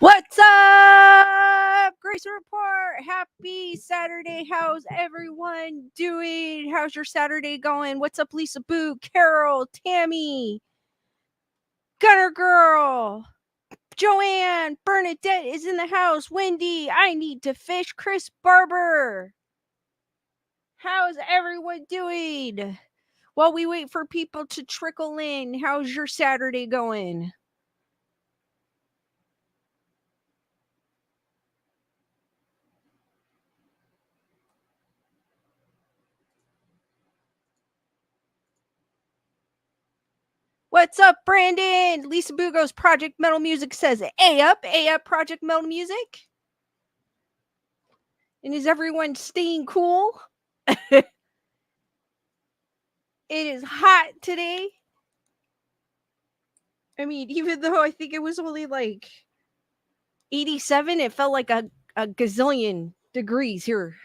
What's up, Grace Report? Happy Saturday. How's everyone doing? How's your Saturday going? What's up, Lisa Boo, Carol, Tammy, Gunner Girl, Joanne, Bernadette is in the house, Wendy, I need to fish, Chris Barber. How's everyone doing? While we wait for people to trickle in, how's your Saturday going? What's up, Brandon? Lisa Bugo's Project Metal Music says, A up, Project Metal Music. And is everyone staying cool? It is hot today. I mean, even though I think it was only like 87, it felt like a gazillion degrees here.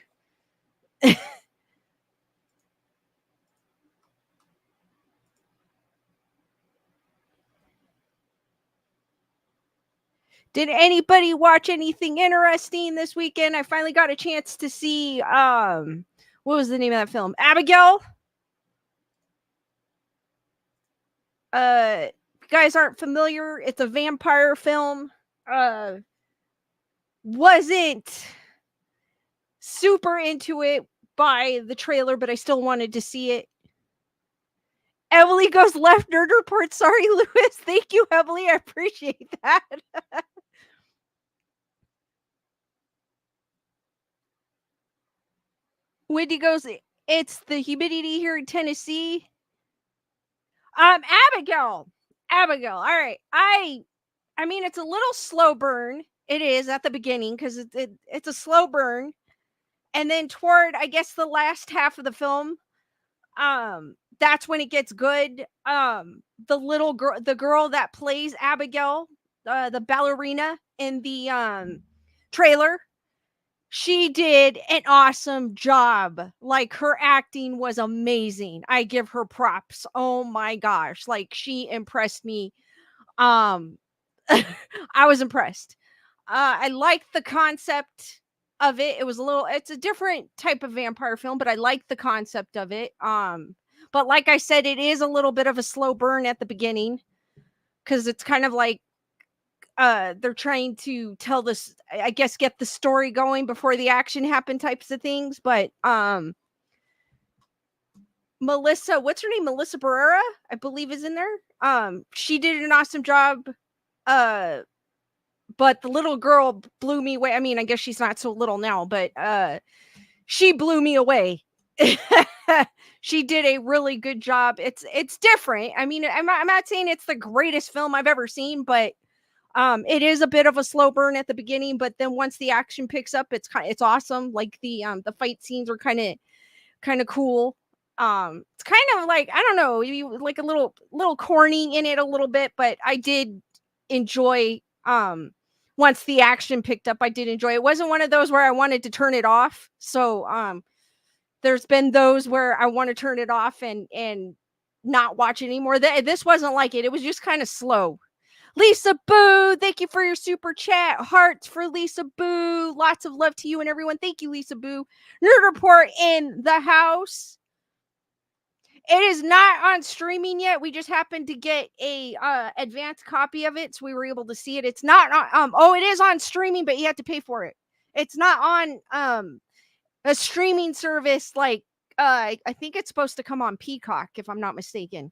Did anybody watch anything interesting this weekend? I finally got a chance to see what was the name of that film? Abigail. If you guys aren't familiar, it's a vampire film. Wasn't super into it by the trailer, but I still wanted to see it. Emily goes left nerd report. Sorry, Lewis. Thank you, Emily. I appreciate that. Wendy goes, it's the humidity here in Tennessee. Abigail. All right. I mean, it's a little slow burn. It is at the beginning because it's a slow burn. And then toward, I guess, the last half of the film, that's when it gets good. The little girl, the girl that plays Abigail, the ballerina in the trailer, she did an awesome job. Like, her acting was amazing. I give her props. Oh my gosh, like, she impressed me. I was impressed. I liked the concept of it. It's a different type of vampire film, but I like the concept of it. But like I said, it is a little bit of a slow burn at the beginning because it's kind of like they're trying to tell this, I guess, get the story going before the action happen types of things. But Melissa, what's her name? Melissa Barrera, I believe, is in there. She did an awesome job. But the little girl blew me away. I mean, I guess she's not so little now, but she blew me away. She did a really good job. It's different. I mean, I'm not saying it's the greatest film I've ever seen, but it is a bit of a slow burn at the beginning, but then once the action picks up, it's awesome. Like the fight scenes are kind of cool. It's kind of like, I don't know, like a little corny in it a little bit, but I did enjoy once the action picked up. I did enjoy it. It wasn't one of those where I wanted to turn it off. So there's been those where I want to turn it off and not watch it anymore. This wasn't like it. It was just kind of slow. Lisa Boo, thank you for your super chat. Hearts for Lisa Boo. Lots of love to you and everyone. Thank you, Lisa Boo. Nerd Report in the house. It is not on streaming yet. We just happened to get a advanced copy of it, so we were able to see it. It's not on it is on streaming, but you have to pay for it. It's not on a streaming service like I think it's supposed to come on Peacock, if I'm not mistaken.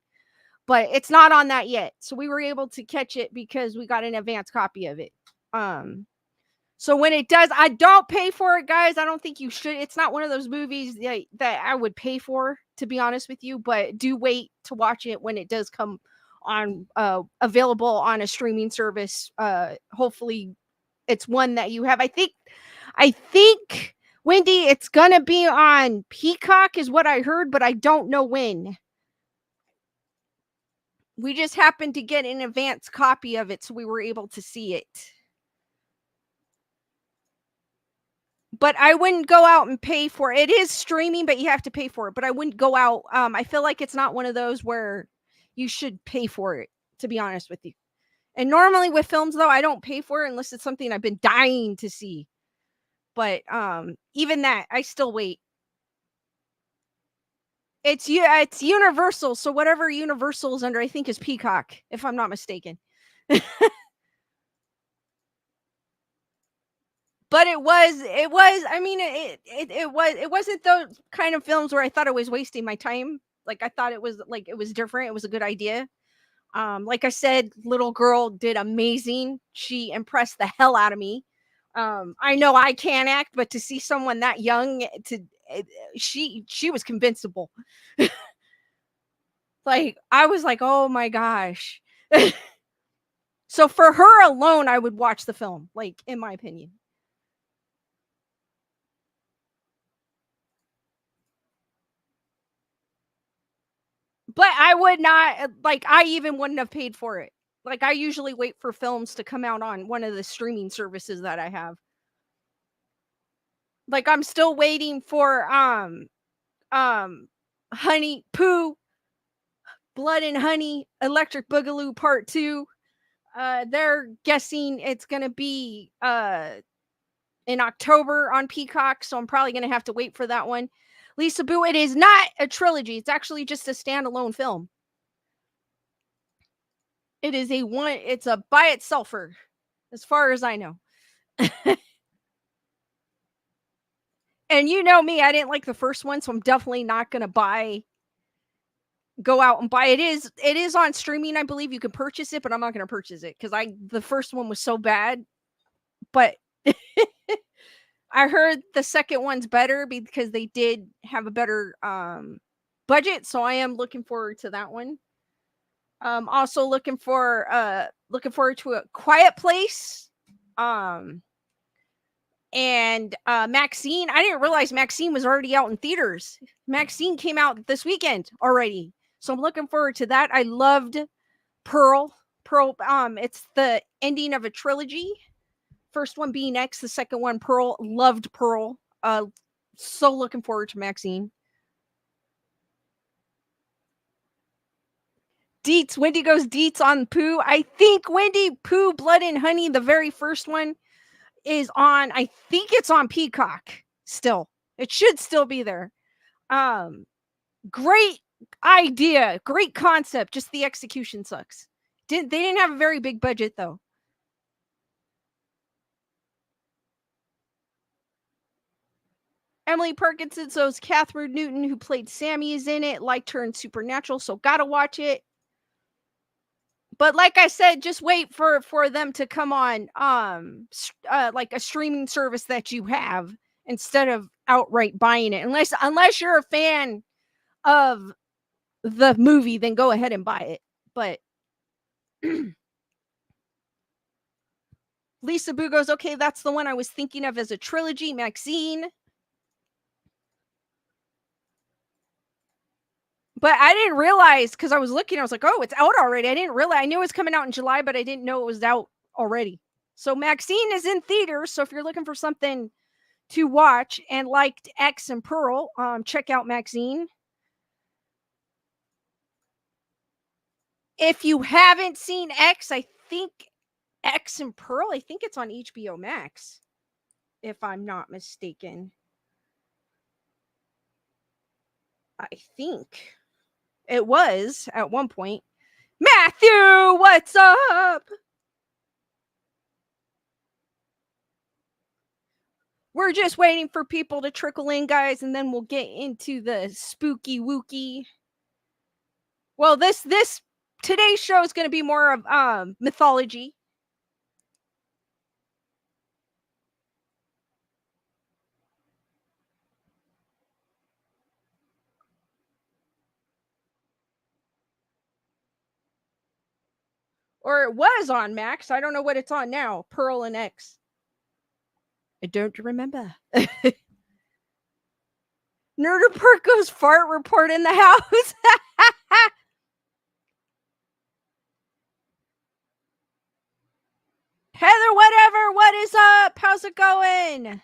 But it's not on that yet. So we were able to catch it because we got an advanced copy of it. So when it does, I don't pay for it, guys. I don't think you should. It's not one of those movies that I would pay for, to be honest with you, but do wait to watch it when it does come on available on a streaming service. Hopefully it's one that you have. I think Wendy, it's gonna be on Peacock is what I heard, but I don't know when. We just happened to get an advanced copy of it, so we were able to see it. But I wouldn't go out and pay for it. It is streaming, but you have to pay for it. But I wouldn't go out. I feel like it's not one of those where you should pay for it, to be honest with you. And normally with films though, I don't pay for it unless it's something I've been dying to see. But even that, I still wait. It's Universal, so whatever Universal is under, I think is Peacock, if I'm not mistaken. But it was I mean, it wasn't those kind of films where I thought I was wasting my time. Like, I thought it was different, it was a good idea. Like I said, little girl did amazing. She impressed the hell out of me. I know I can't act, but to see someone that young eh, she was convincible. Like, I was like, "Oh my gosh." So for her alone, I would watch the film, like, in my opinion. But I would not, like, I even wouldn't have paid for it. Like, I usually wait for films to come out on one of the streaming services that I have. Like, I'm still waiting for, um, Honey Pooh, Blood and Honey, Electric Boogaloo Part 2. They're guessing it's gonna be, in October on Peacock, so I'm probably gonna have to wait for that one. Lisa Boo, it is not a trilogy, it's actually just a standalone film. It's a by itselfer, as far as I know. And you know me, I didn't like the first one, so I'm definitely not gonna go out and buy it is on streaming, I believe you can purchase it, but I'm not gonna purchase it because I the first one was so bad. But I heard the second one's better because they did have a better budget, so I am looking forward to that one. Also looking forward to A Quiet Place. Um and Maxine, I didn't realize Maxine was already out in theaters. Maxine came out this weekend already. So I'm looking forward to that. I loved Pearl. Pearl, it's the ending of a trilogy. First one being X, the second one Pearl. Loved Pearl. So looking forward to Maxine. Deets, Wendy goes Deets on Pooh. I think Wendy Pooh, Blood and Honey, the very first one, is on, I think it's on Peacock still. It should still be there. Um, Great idea, great concept, just the execution sucks. They didn't have a very big budget though. Emily Parkinson, so is Catherine Newton, who played Sammy, is in it. Liked her in Supernatural, so gotta watch it. But like I said, just wait for them to come on, like a streaming service that you have instead of outright buying it. Unless you're a fan of the movie, then go ahead and buy it. But Lisa Boo goes, okay, that's the one I was thinking of as a trilogy. Maxine. But I didn't realize because I was looking, I was like, oh, it's out already. I didn't realize. I knew it was coming out in July, but I didn't know it was out already. So Maxine is in theaters. So if you're looking for something to watch and liked X and Pearl, check out Maxine. If you haven't seen X, I think X and Pearl, I think it's on HBO Max, if I'm not mistaken. I think it was at one point. Matthew, what's up? We're just waiting for people to trickle in, guys, and then we'll get into the spooky wookie. Well, this today's show is going to be more of mythology. Or it was on Max. I don't know what it's on now. Pearl and X. I don't remember. Nerdaperk goes fart report in the house. Heather, whatever, what is up? How's it going?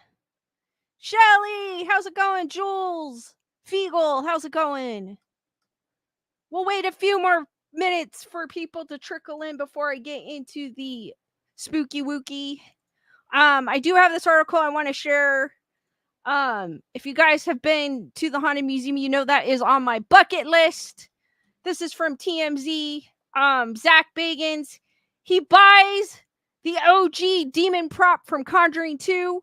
Shelly, how's it going? Jules, Fiegel, how's it going? We'll wait a few more minutes for people to trickle in before I get into the spooky wookie. I do have this article I want to share. If you guys have been to the Haunted Museum, you know that is on my bucket list. This is from TMZ. Zach Bagans, he buys the OG demon prop from Conjuring 2,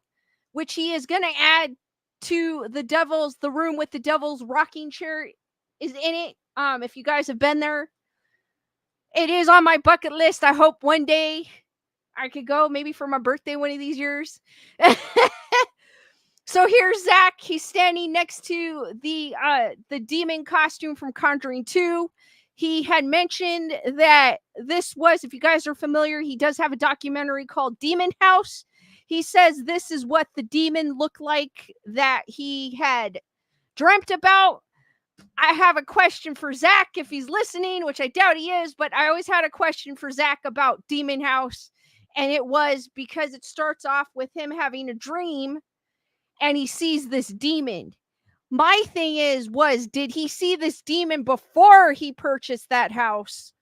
which he is going to add to the room with the devil's rocking chair is in it. If you guys have been there, it is on my bucket list. I hope one day I could go, maybe for my birthday one of these years. So here's Zach. He's standing next to the demon costume from Conjuring 2. He had mentioned that this was, if you guys are familiar, he does have a documentary called Demon House. He says this is what the demon looked like that he had dreamt about. I have a question for Zach if he's listening, which I doubt he is, but I always had a question for Zach about Demon House. And it was because it starts off with him having a dream and he sees this demon. My thing did he see this demon before he purchased that house,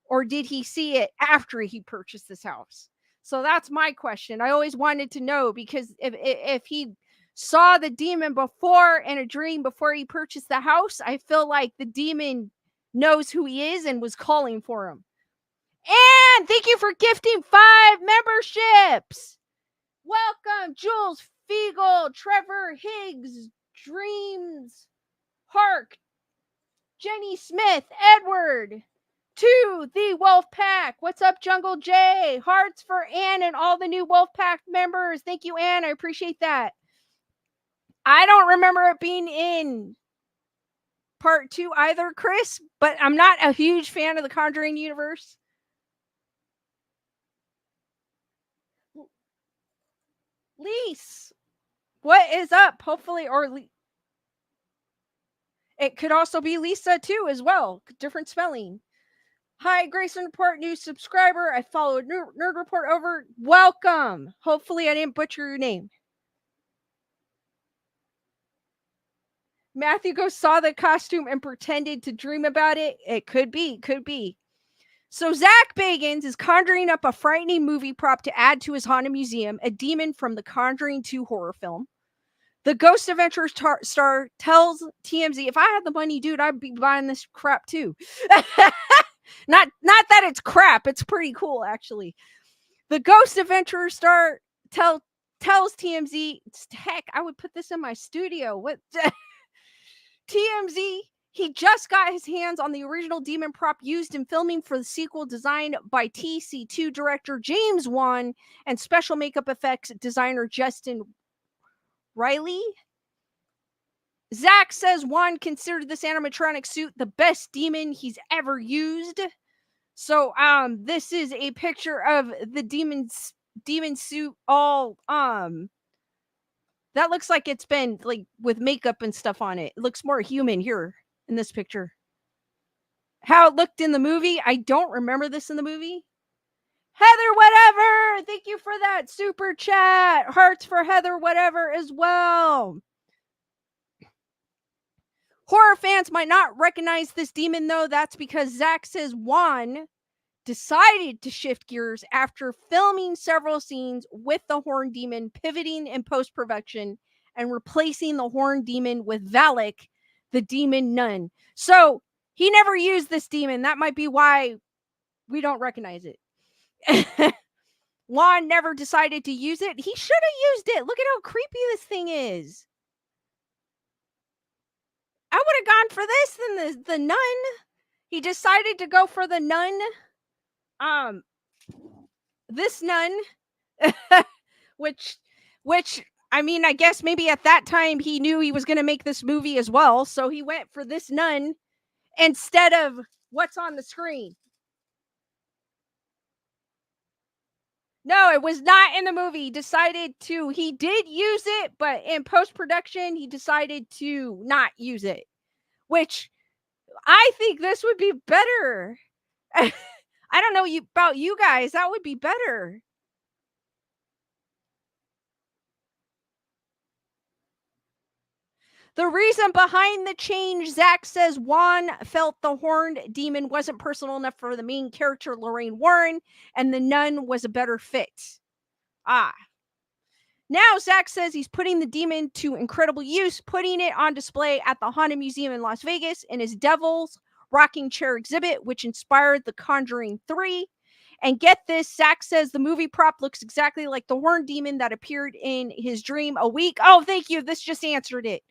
or did he see it after he purchased this house? So that's my question. I always wanted to know, because if he saw the demon before in a dream before he purchased the house, I feel like the demon knows who he is and was calling for him. And thank you for gifting 5 memberships. Welcome, Jules Fiegel, Trevor Higgs, Dreams, Hark, Jenny Smith, Edward, to the Wolf Pack. What's up, Jungle J? Hearts for Ann and all the new Wolf Pack members. Thank you, Ann. I appreciate that. I don't remember it being in part 2 either, Chris, but I'm not a huge fan of the Conjuring universe. Lise, what is up? Hopefully, it could also be Lisa too as well. Different spelling. Hi, Grayson Report, new subscriber. I followed Nerd Report over. Welcome. Hopefully I didn't butcher your name. Matthew goes saw the costume and pretended to dream about it. It could be. So Zach Bagans is conjuring up a frightening movie prop to add to his haunted museum, a demon from the Conjuring 2 horror film. The Ghost Adventure star tells TMZ, if I had the money, dude, I'd be buying this crap too. Not that it's crap. It's pretty cool, actually. The Ghost Adventure star tells TMZ, heck, I would put this in my studio. What? TMZ, he just got his hands on the original demon prop used in filming for the sequel designed by TC2 director James Wan and special makeup effects designer Justin Riley. Zach says Wan considered this animatronic suit the best demon he's ever used. So this is a picture of the demon suit all that looks like it's been like with makeup and stuff on it. It looks more human here in this picture. How it looked in the movie, I don't remember this in the movie. Heather whatever, thank you for that super chat. Hearts for Heather whatever as well. Horror fans might not recognize this demon though. That's because Zach says Juan decided to shift gears after filming several scenes with the horn demon, pivoting in post-production and replacing the horn demon with Valak, the demon nun. So he never used this demon. That might be why we don't recognize it. Juan never decided to use it. He should have used it. Look at how creepy this thing is. I would have gone for this than the nun. He decided to go for the nun. This nun, which I mean, I guess maybe at that time he knew he was going to make this movie as well, so he went for this nun instead of what's on the screen. No, it was not in the movie. He did use it, but in post-production he decided to not use it, which I think this would be better. I don't know about you guys. That would be better. The reason behind the change, Zach says Juan felt the horned demon wasn't personal enough for the main character, Lorraine Warren, and the nun was a better fit. Ah. Now, Zach says he's putting the demon to incredible use, putting it on display at the Haunted Museum in Las Vegas in his Devil's Rocking Chair exhibit, which inspired The Conjuring 3. And get this, Zach says the movie prop looks exactly like the horned demon that appeared in his dream a week. Oh, thank you. This just answered it.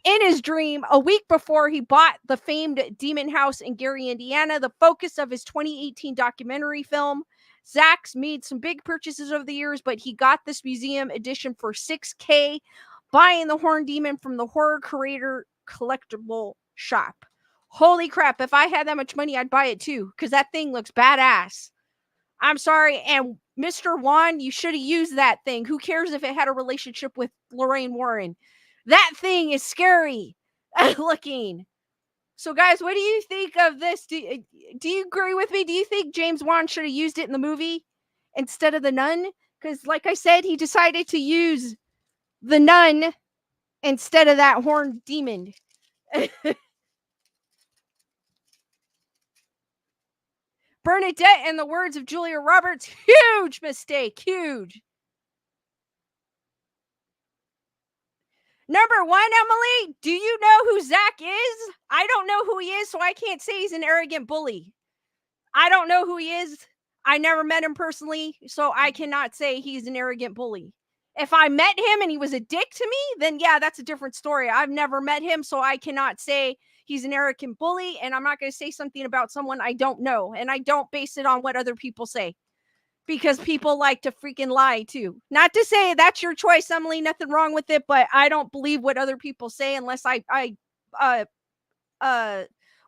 In his dream, a week before he bought the famed Demon House in Gary, Indiana, the focus of his 2018 documentary film. Zach's made some big purchases over the years, but he got this museum edition for $6,000, buying the Horned Demon from the Horror Creator collectible shop. Holy crap, if I had that much money, I'd buy it too, because that thing looks badass. I'm sorry, and Mr. Juan, you should have used that thing. Who cares if it had a relationship with Lorraine Warren? That thing is scary looking. So, guys, what do you think of this? Do you agree with me? Do you think James Wan should have used it in the movie instead of the nun? Because, like I said, he decided to use the nun instead of that horned demon. Bernadette, in the words of Julia Roberts, huge mistake, huge. Number one, Emily, do you know who Zach is? I don't know who he is, so I can't say he's an arrogant bully. I don't know who he is. I never met him personally, so I cannot say he's an arrogant bully. If I met him and he was a dick to me, then yeah, that's a different story. I've never met him, so I cannot say he's an arrogant bully, and I'm not going to say something about someone I don't know, and I don't base it on what other people say. Because people like to freaking lie too. Not to say that's your choice, Emily, nothing wrong with it, but I don't believe what other people say unless I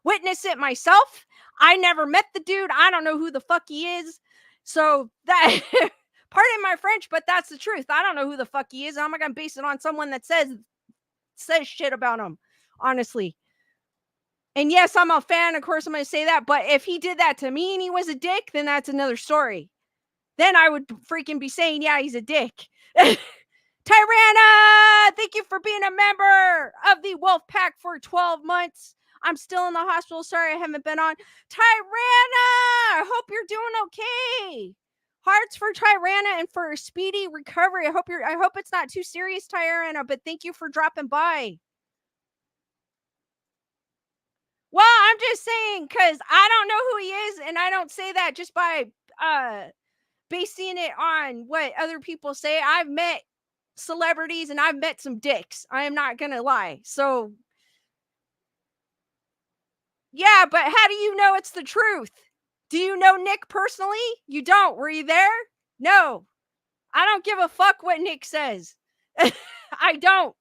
witness it myself. I never met the dude. I don't know who the fuck he is. So that pardon my French, but that's the truth. I don't know who the fuck he is. I'm not gonna base it on someone that says shit about him, honestly. And yes, I'm a fan. Of course, I'm gonna say that. But if he did that to me and he was a dick, then that's another story. Then I would freaking be saying, yeah, he's a dick. Tyranna, thank you for being a member of the Wolf Pack for 12 months. I'm still in the hospital. Sorry, I haven't been on. Tyranna, I hope you're doing okay. Hearts for Tyranna and for a speedy recovery. I hope it's not too serious, Tyranna, but thank you for dropping by. Well, I'm just saying, because I don't know who he is, and I don't say that just by basing it on what other people say. I've met celebrities and I've met some dicks. I am not gonna lie. So yeah, but how do you know it's the truth? Do you know Nick personally? You don't. Were you there? No. I don't give a fuck what Nick says. I don't.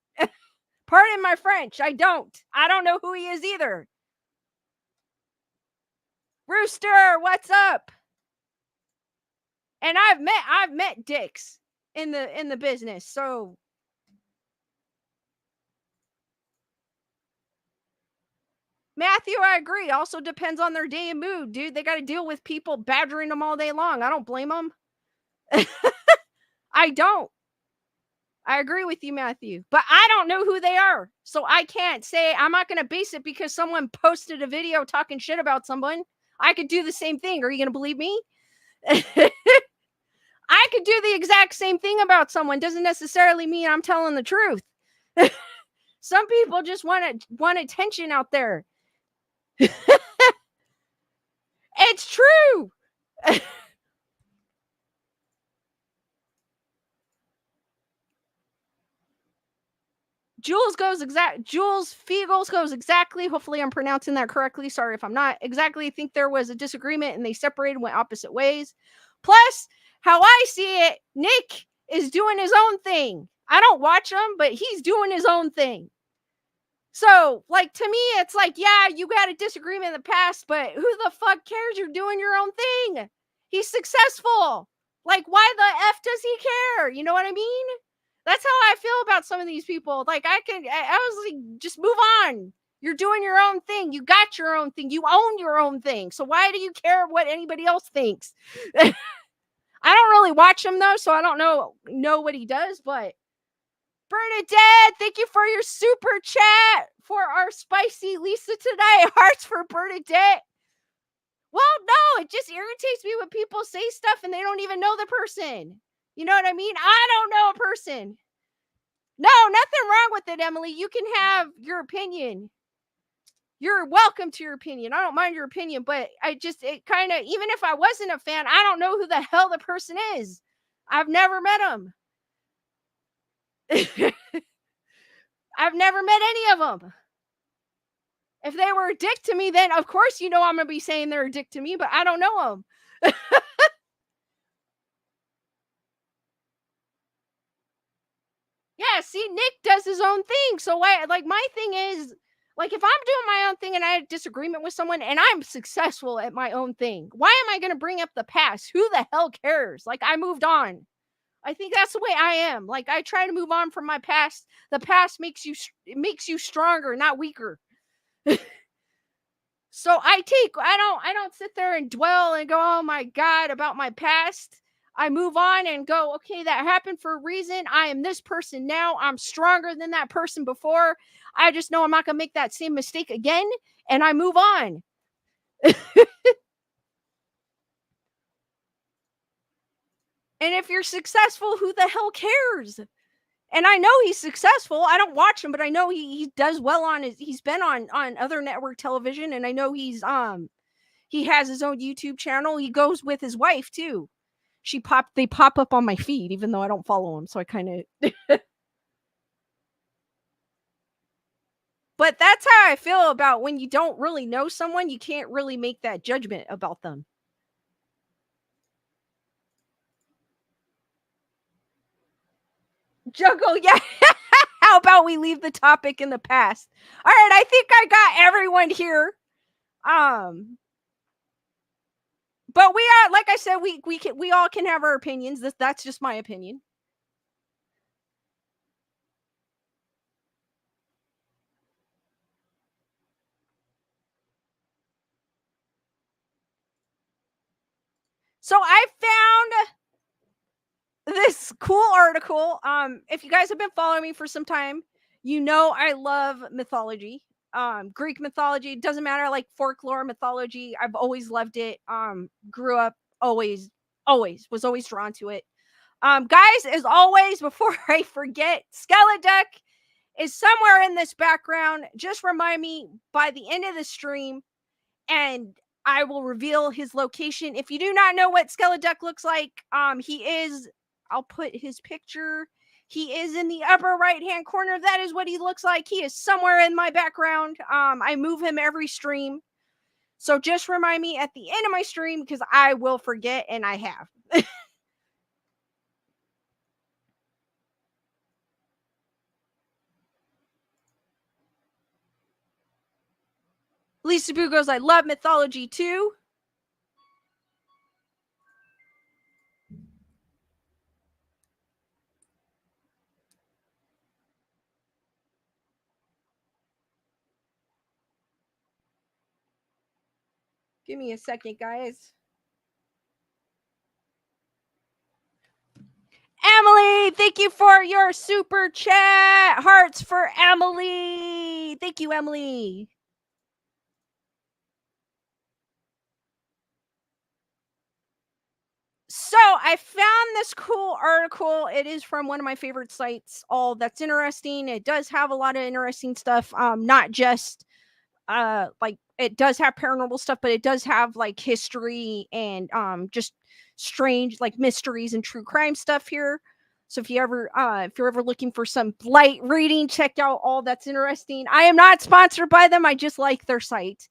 Pardon my French. I don't. I don't know who he is either. Rooster, what's up? And I've met dicks in the business. So Matthew, I agree. Also depends on their day and mood, dude. They got to deal with people badgering them all day long. I don't blame them. I don't. I agree with you, Matthew. But I don't know who they are. So I can't say, I'm not going to base it because someone posted a video talking shit about someone. I could do the same thing. Are you going to believe me? I could do the exact same thing about someone. Doesn't necessarily mean I'm telling the truth. Some people just want attention out there. It's true. Jules Fiegels goes exactly. Hopefully I'm pronouncing that correctly. Sorry if I'm not. Exactly. I think there was a disagreement and they separated, went opposite ways. Plus, how I see it, Nick is doing his own thing. I don't watch him, but he's doing his own thing. So, like, to me, it's like, yeah, you had a disagreement in the past, but who the fuck cares? You're doing your own thing. He's successful. Like, why the F does he care? You know what I mean? That's how I feel about some of these people. Like, I was like, just move on. You're doing your own thing. You got your own thing. You own your own thing. So why do you care what anybody else thinks? I don't really watch him, though, so I don't know what he does, but Bernadette, thank you for your super chat for our spicy Lisa today. Hearts for Bernadette. Well, no, it just irritates me when people say stuff and they don't even know the person. You know what I mean? I don't know a person. No, nothing wrong with it, Emily. You can have your opinion. You're welcome to your opinion. I don't mind your opinion, but it kind of, even if I wasn't a fan, I don't know who the hell the person is. I've never met him. I've never met any of them. If they were a dick to me, then of course, I'm going to be saying they're a dick to me, but I don't know them. Yeah, see, Nick does his own thing. So my thing is, like, if I'm doing my own thing and I have disagreement with someone and I'm successful at my own thing, why am I going to bring up the past? Who the hell cares? Like, I moved on. I think that's the way I am. Like, I try to move on from my past. The past makes you stronger, not weaker. So I don't sit there and dwell and go, oh my God, about my past. I move on and go, okay, that happened for a reason. I am this person now. I'm stronger than that person before. I just know I'm not going to make that same mistake again. And I move on. And if you're successful, who the hell cares? And I know he's successful. I don't watch him, but I know he does well he's been on other network television, and I know he has his own YouTube channel. He goes with his wife too. They pop up on my feed, even though I don't follow him. So I kind of, but that's how I feel about when you don't really know someone, you can't really make that judgment about them. Juggle, yeah. How about we leave the topic in the past? All right, I think I got everyone here. But we are, like I said, we all can have our opinions. That's just my opinion. So I found this cool article. If you guys have been following me for some time, I love mythology. Greek mythology, it doesn't matter, like folklore mythology. I've always loved it. Grew up always was always drawn to it. Guys, as always, before I forget, Skeleduck is somewhere in this background. Just remind me by the end of the stream, and I will reveal his location. If you do not know what Skeleduck looks like, I'll put his picture. He is in the upper right hand corner. That is what he looks like. He is somewhere in my background. I move him every stream. So just remind me at the end of my stream, because I will forget, and I have. Lisa Boo goes, I love mythology too. Give me a second, guys. Emily, thank you for your super chat. Hearts for Emily. Thank you, Emily. So I found this cool article. It is from one of my favorite sites. All That's Interesting. It does have a lot of interesting stuff. Not just like, it does have paranormal stuff, but it does have like history and just strange like mysteries and true crime stuff here. So if you're ever looking for some light reading, check out All That's Interesting. I am not sponsored by them. I just like their site.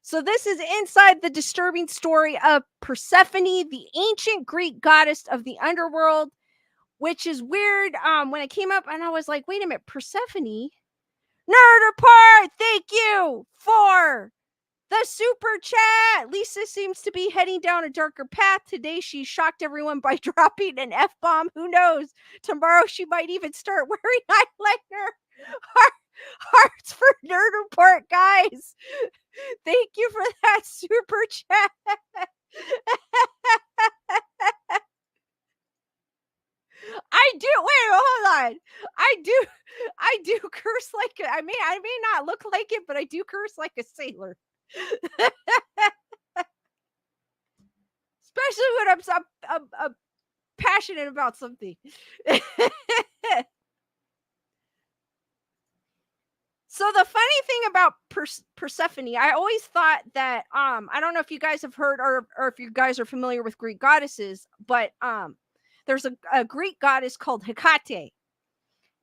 So this is inside the disturbing story of Persephone, the ancient Greek goddess of the underworld, which is weird. When it came up, and I was like, wait a minute, Persephone? Nerd Report, thank you for the super chat. Lisa seems to be heading down a darker path. Today, she shocked everyone by dropping an F-bomb. Who knows? Tomorrow, she might even start wearing eyeliner. Hearts for Nerd Report, guys. Thank you for that super chat. I do. Wait, hold on. I do. I do curse like I may not look like it, but I do curse like a sailor. Especially when I'm passionate about something. So the funny thing about Persephone, I always thought that I don't know if you guys have heard or if you guys are familiar with Greek goddesses, but there's a Greek goddess called Hecate,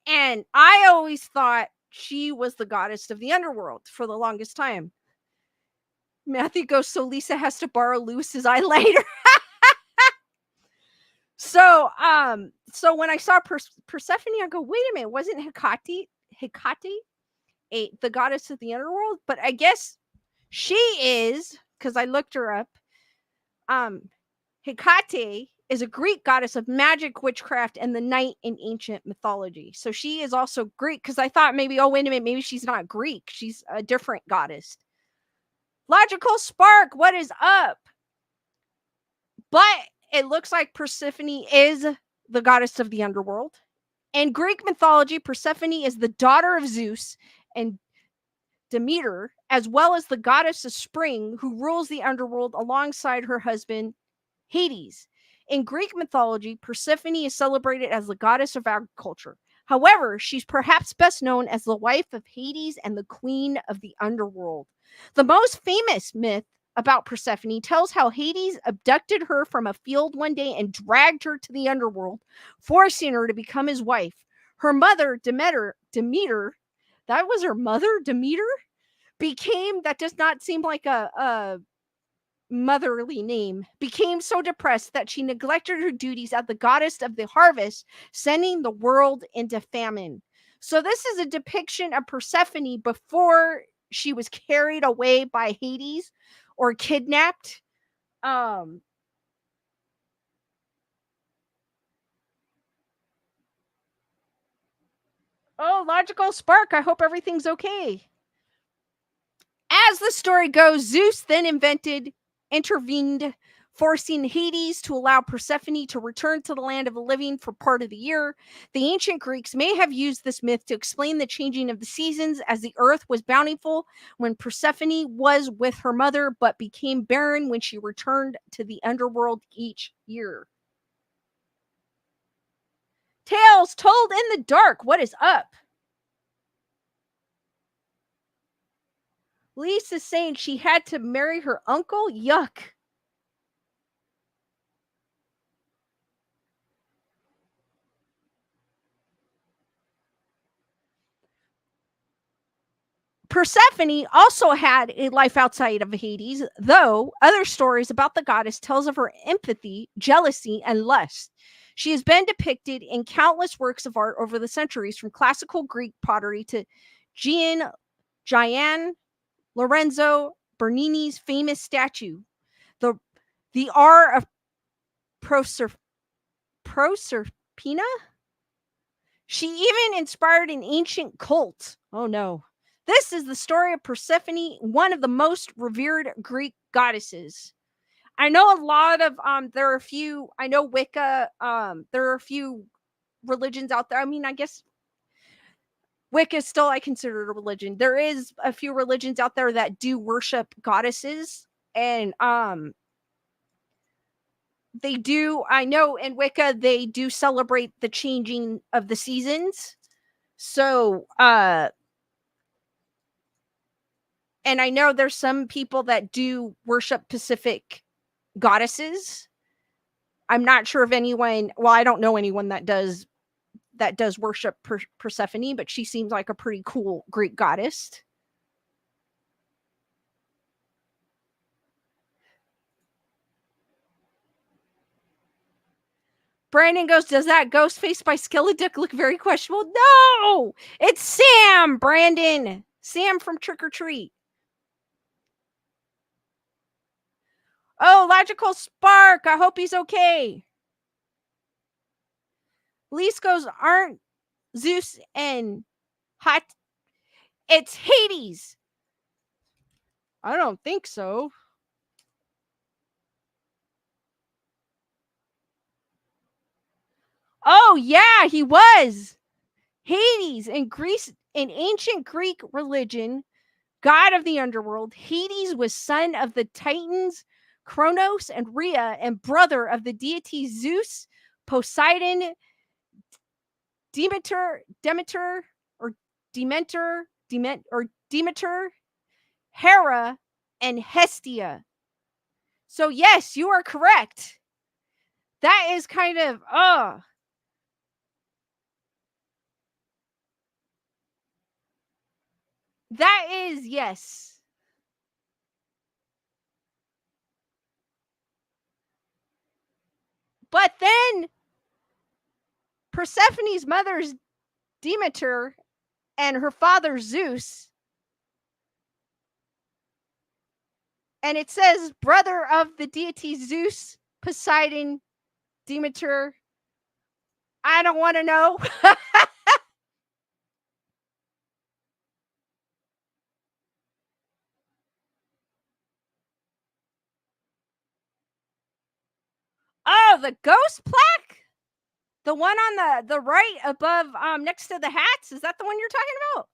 and I always thought she was the goddess of the underworld for the longest time. Matthew goes, so Lisa has to borrow Lewis's eyeliner. So when I saw Persephone, I go, wait a minute, wasn't Hecate the goddess of the underworld? But I guess she is, because I looked her up. Hecate is a Greek goddess of magic, witchcraft, and the night in ancient mythology. So she is also Greek, because I thought maybe, oh, wait a minute, maybe she's not Greek. She's a different goddess. Logical Spark, what is up? But it looks like Persephone is the goddess of the underworld. In Greek mythology, Persephone is the daughter of Zeus and Demeter, as well as the goddess of spring who rules the underworld alongside her husband Hades. In Greek mythology, Persephone is celebrated as the goddess of agriculture. However, she's perhaps best known as the wife of Hades and the queen of the underworld. The most famous myth about Persephone tells how Hades abducted her from a field one day and dragged her to the underworld, forcing her to become his wife. Her mother, Demeter, that was her mother, Demeter, that does not seem like a motherly name, became so depressed that she neglected her duties as the goddess of the harvest, sending the world into famine. So this is a depiction of Persephone before she was carried away by Hades or kidnapped. Oh, Logical Spark, I hope everything's okay. As the story goes, Zeus then intervened, forcing Hades to allow Persephone to return to the land of the living for part of the year. The ancient Greeks may have used this myth to explain the changing of the seasons, as the earth was bountiful when Persephone was with her mother, but became barren when she returned to the underworld each year. Tales told in the dark, what is up? Lisa's saying she had to marry her uncle? Yuck. Persephone also had a life outside of Hades, though other stories about the goddess tells of her empathy, jealousy, and lust. She has been depicted in countless works of art over the centuries, from classical Greek pottery to Gian Lorenzo Bernini's famous statue, the the R of Proserpina. She even inspired an ancient cult. Oh no. This is the story of Persephone, one of the most revered Greek goddesses. I know a lot of there are a few, I know Wicca, there are a few religions out there. I mean, I guess Wicca is still I consider it a religion. There is a few religions out there that do worship goddesses, and they do, I know in Wicca they do celebrate the changing of the seasons. So and I know there's some people that do worship Pacific goddesses. I'm not sure if anyone, well, I don't know anyone that does worship Persephone, but she seems like a pretty cool Greek goddess. Brandon goes, does that ghost face by Skeletic look very questionable? No, it's Sam, Brandon. Sam from Trick or Treat. Oh, Logical Spark. I hope he's okay. Lise goes, aren't Zeus and Hot? It's Hades. I don't think so. Oh yeah, he was. Hades in Greece, in ancient Greek religion, god of the underworld, Hades was son of the Titans Kronos and Rhea and brother of the deities Zeus, Poseidon, Demeter, or Demeter, Hera, and Hestia. So yes, you are correct. That is kind of that is, yes. But then Persephone's mother's Demeter and her father Zeus, and it says brother of the deity Zeus, Poseidon, Demeter. I don't want to know. Oh, the ghost plaque? The one on the right above next to the hats? Is that the one you're talking about?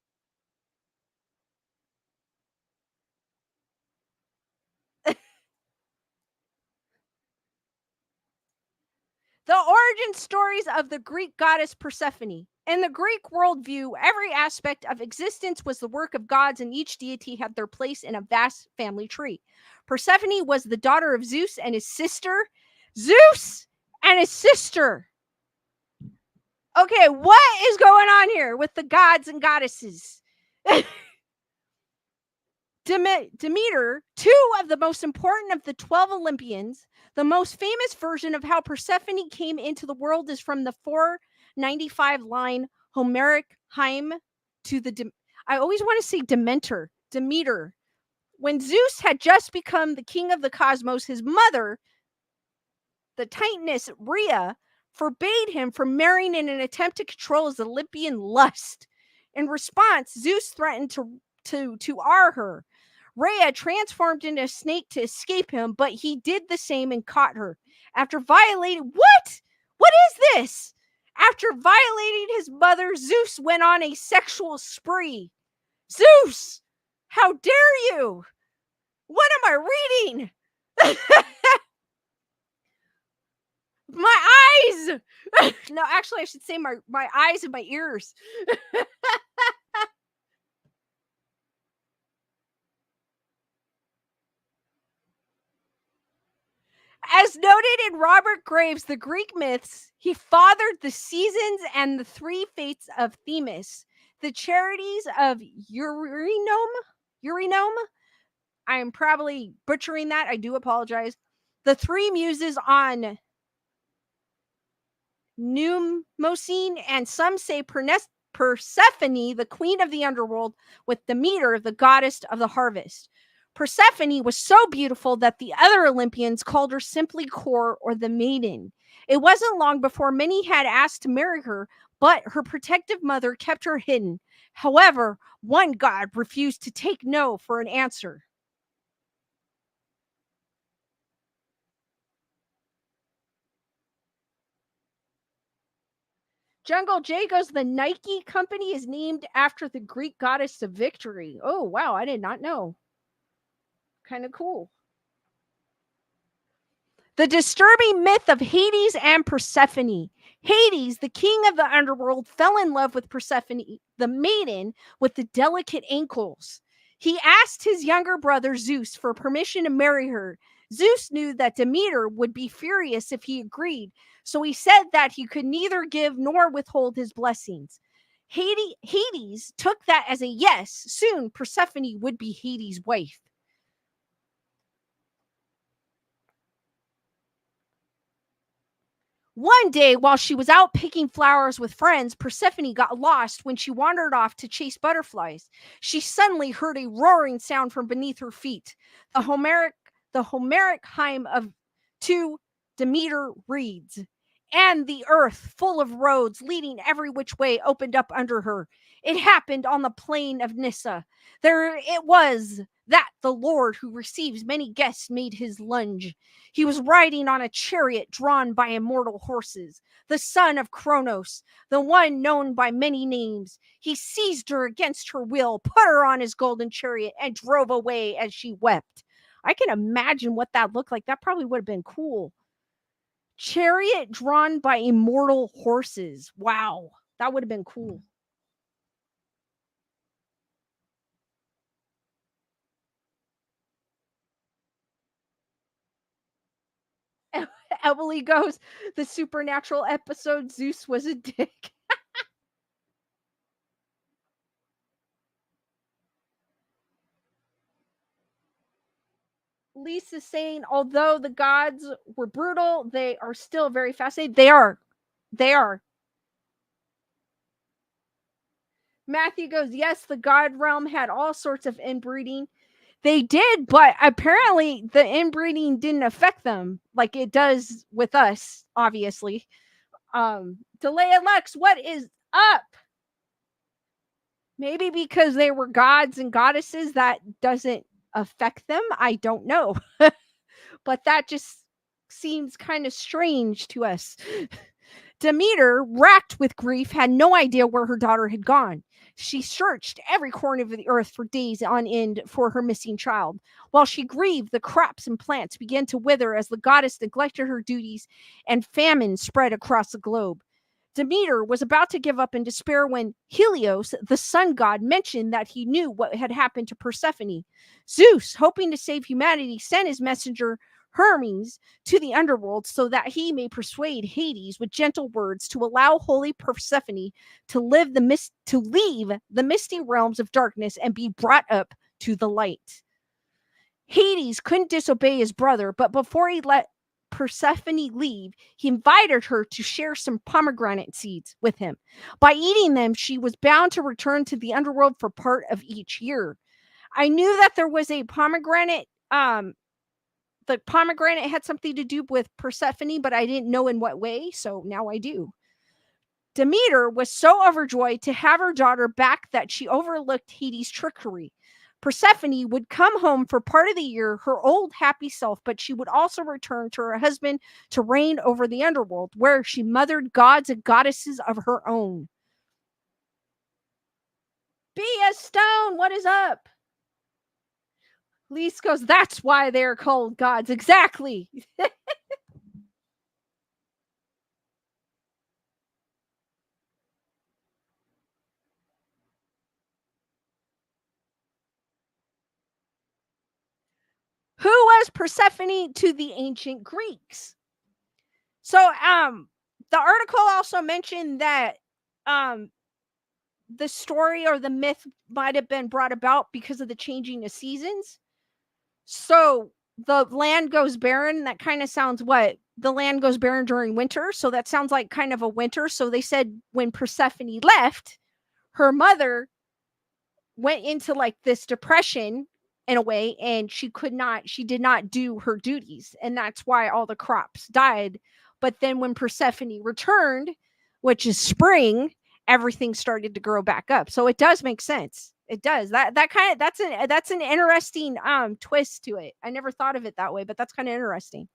The origin stories of the Greek goddess Persephone. In the Greek worldview, every aspect of existence was the work of gods, and each deity had their place in a vast family tree. Persephone was the daughter of Zeus and his sister. Zeus and his sister. Okay, what is going on here with the gods and goddesses? Demeter, two of the most important of the 12 Olympians. The most famous version of how Persephone came into the world is from the 495 line Homeric hymn to the. I always want to say Demeter. When Zeus had just become the king of the cosmos, his mother, the Titaness Rhea, forbade him from marrying in an attempt to control his Olympian lust. In response, Zeus threatened to her. Rhea transformed into a snake to escape him, but he did the same and caught her. After violating what is this? After violating his mother, Zeus went on a sexual spree. Zeus, how dare you? What am I reading? My eyes. No, actually, I should say my eyes and my ears. As noted in Robert Graves' The Greek Myths, he fathered the seasons and the three fates of Themis, the charities of Eurynom. I am probably butchering that. I do apologize. The three muses on Mnemosyne, and some say Persephone, the queen of the underworld, with Demeter, the goddess of the harvest. Persephone was so beautiful that the other Olympians called her simply Core or the Maiden. It wasn't long before many had asked to marry her, but her protective mother kept her hidden. However, one god refused to take no for an answer. Jungle J goes, the Nike company is named after the Greek goddess of victory. Oh, wow. I did not know. Kind of cool. The disturbing myth of Hades and Persephone. Hades, the king of the underworld, fell in love with Persephone, the maiden with the delicate ankles. He asked his younger brother Zeus for permission to marry her. Zeus knew that Demeter would be furious if he agreed, so he said that he could neither give nor withhold his blessings. Hades took that as a yes. Soon, Persephone would be Hades' wife. One day, while she was out picking flowers with friends, Persephone got lost when she wandered off to chase butterflies. She suddenly heard a roaring sound from beneath her feet. The Homeric hymn of to Demeter reads, and the earth, full of roads leading every which way, opened up under her. It happened on the plain of Nyssa. There it was, That the Lord who receives many guests made his lunge. He was riding on a chariot drawn by immortal horses, the son of Kronos, the one known by many names. He seized her against her will, put her on his golden chariot, and drove away as she wept. I can imagine what that looked like. That probably would have been cool. Chariot drawn by immortal horses. Wow, that would have been cool. Emily goes, the supernatural episode, Zeus was a dick. Lisa's saying, although the gods were brutal, they are still very fascinating. They are. They are. Matthew goes, yes, the god realm had all sorts of inbreeding. They did, but apparently the inbreeding didn't affect them like it does with us, obviously. Delay Lex, what is up? Maybe because they were gods and goddesses, that doesn't affect them. I don't know. But that just seems kind of strange to us. Demeter, racked with grief, had no idea where her daughter had gone. She searched every corner of the earth for days on end for her missing child. While she grieved, the crops and plants began to wither as the goddess neglected her duties, and famine spread across the globe. Demeter was about to give up in despair when Helios, the sun god, mentioned that he knew what had happened to Persephone. Zeus, hoping to save humanity, sent his messenger Hermes to the underworld so that he may persuade Hades with gentle words to allow holy Persephone to leave the misty realms of darkness and be brought up to the light. Hades couldn't disobey his brother, but before he let Persephone leave, he invited her to share some pomegranate seeds with him. By eating them, she was bound to return to the underworld for part of each year. I knew that there was a pomegranate. The pomegranate had something to do with Persephone, but I didn't know in what way, so now I do. Demeter was so overjoyed to have her daughter back that she overlooked Hades' trickery. Persephone would come home for part of the year, her old happy self, but she would also return to her husband to reign over the underworld, where she mothered gods and goddesses of her own. B.S. Stone, what is up? Lise goes, that's why they're called gods. Exactly. Who was Persephone to the ancient Greeks? So, the article also mentioned that um, the story or the myth might have been brought about because of the changing of seasons. So the land goes barren. That kind of sounds what the land goes barren during winter. So that sounds like kind of a winter. So they said when Persephone left, her mother went into like this depression in a way, and she did not do her duties, and that's why all the crops died. But then when Persephone returned, which is spring, everything started to grow back up. So it does make sense. It does. That's an interesting twist to it. I never thought of it that way, but that's kind of interesting.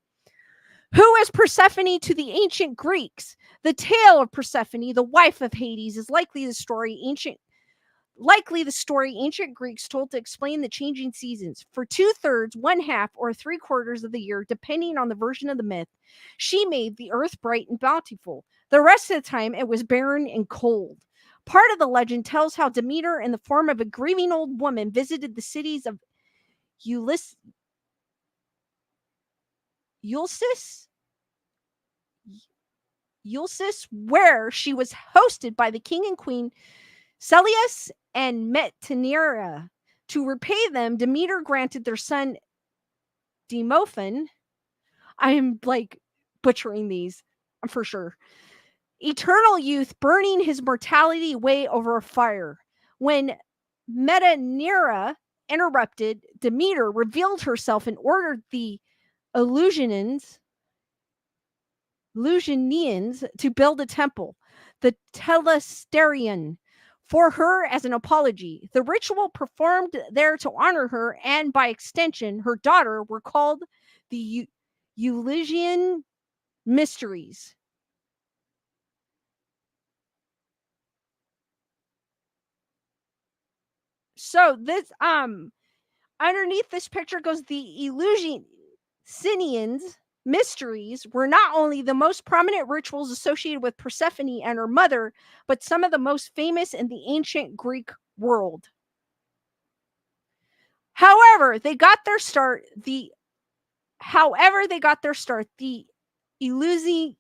Who is Persephone to the ancient Greeks? The tale of Persephone, the wife of Hades, is likely the story ancient Greeks told to explain the changing seasons. For 2/3, 1/2, or 3/4 of the year, depending on the version of the myth, she made the earth bright and bountiful. The rest of the time, it was barren and cold. Part of the legend tells how Demeter, in the form of a grieving old woman, visited the cities of Ulysses, where she was hosted by the king and queen Celius and Metanira. To repay them, Demeter granted their son Demophon. I am like butchering these, for sure. Eternal youth, burning his mortality away over a fire. When Metanira interrupted, Demeter revealed herself and ordered the Eleusinians to build a temple, the Telesterion, for her as an apology. The ritual performed there to honor her and, by extension, her daughter were called the Eleusinian Mysteries. So this underneath this picture goes the Eleusinians mysteries were not only the most prominent rituals associated with Persephone and her mother, but some of the most famous in the ancient Greek world. However, they got their start. The Eleusinians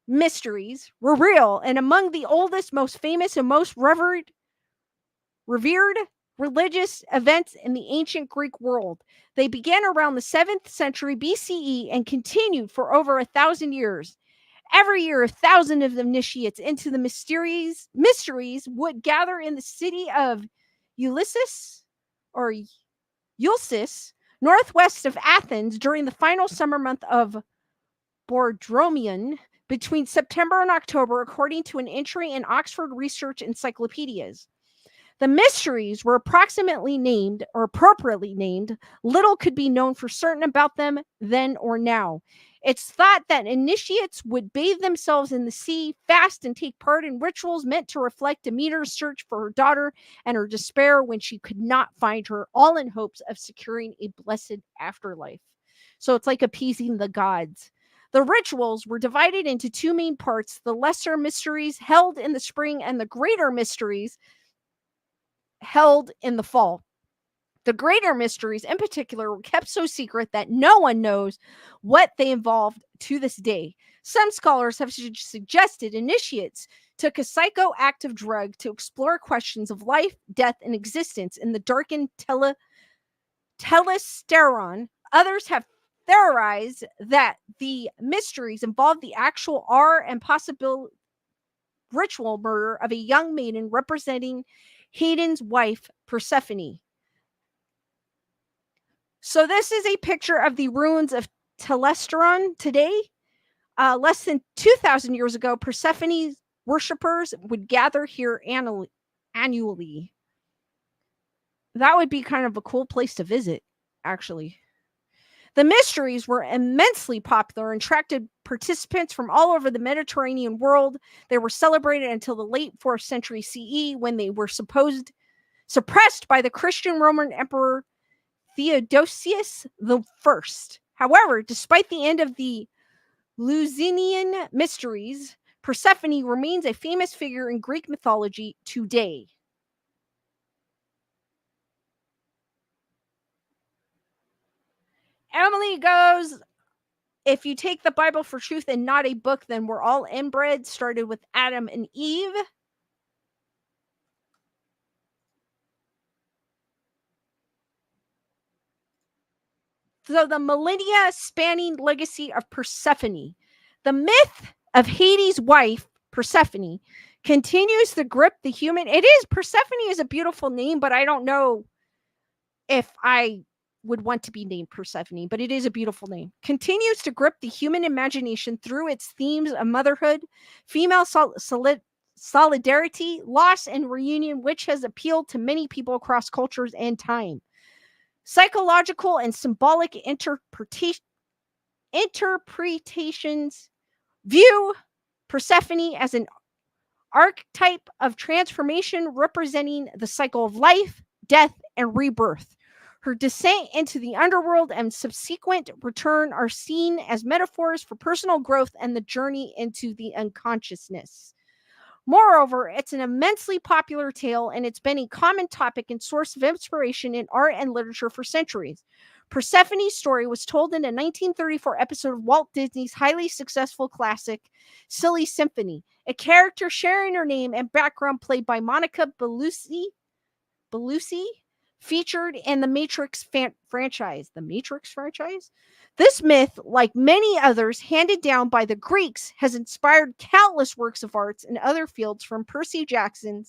mysteries were real and among the oldest, most famous, and most revered religious events in the ancient Greek world. They began around the 7th century BCE and continued for over 1,000 years. Every year, 1,000 of the initiates into the mysteries would gather in the city of Ulysses or Ulysses, northwest of Athens, during the final summer month of Bourdromion, between September and October, according to an entry in Oxford Research Encyclopedias. The mysteries were appropriately named. Little could be known for certain about them then or now. It's thought that initiates would bathe themselves in the sea, fast, and take part in rituals meant to reflect Demeter's search for her daughter and her despair when she could not find her, all in hopes of securing a blessed afterlife. So it's like appeasing the gods. The rituals were divided into two main parts: the lesser mysteries held in the spring and the greater mysteries held in the fall. The greater mysteries, in particular, were kept so secret that no one knows what they involved to this day. Some scholars have suggested initiates took a psychoactive drug to explore questions of life, death, and existence in the darkened telesteron. Others have theorized that the mysteries involved the actual and possible ritual murder of a young maiden representing Hadon's wife, Persephone. So this is a picture of the ruins of Telesteron today. Less than 2,000 years ago, Persephone's worshippers would gather here annually. That would be kind of a cool place to visit, actually. The mysteries were immensely popular and attracted participants from all over the Mediterranean world. They were celebrated until the late 4th century CE, when they were suppressed by the Christian Roman Emperor Theodosius I. However, despite the end of the Eleusinian mysteries, Persephone remains a famous figure in Greek mythology today. Emily goes, if you take the Bible for truth and not a book, then we're all inbred, started with Adam and Eve. So the millennia spanning legacy of Persephone. The myth of Hades' wife, Persephone, continues to grip the human. Persephone is a beautiful name, but I don't know if I would want to be named Persephone, but it is a beautiful name. Continues to grip the human imagination through its themes of motherhood, female solidarity, loss, and reunion, which has appealed to many people across cultures and time. Psychological and symbolic interpretations view Persephone as an archetype of transformation, representing the cycle of life, death, and rebirth. Her descent into the underworld and subsequent return are seen as metaphors for personal growth and the journey into the unconsciousness. Moreover, it's an immensely popular tale, and it's been a common topic and source of inspiration in art and literature for centuries. Persephone's story was told in a 1934 episode of Walt Disney's highly successful classic, Silly Symphony, a character sharing her name and background played by Monica Bellucci, featured in the Matrix franchise. The Matrix franchise? This myth, like many others handed down by the Greeks, has inspired countless works of arts in other fields, from Percy Jackson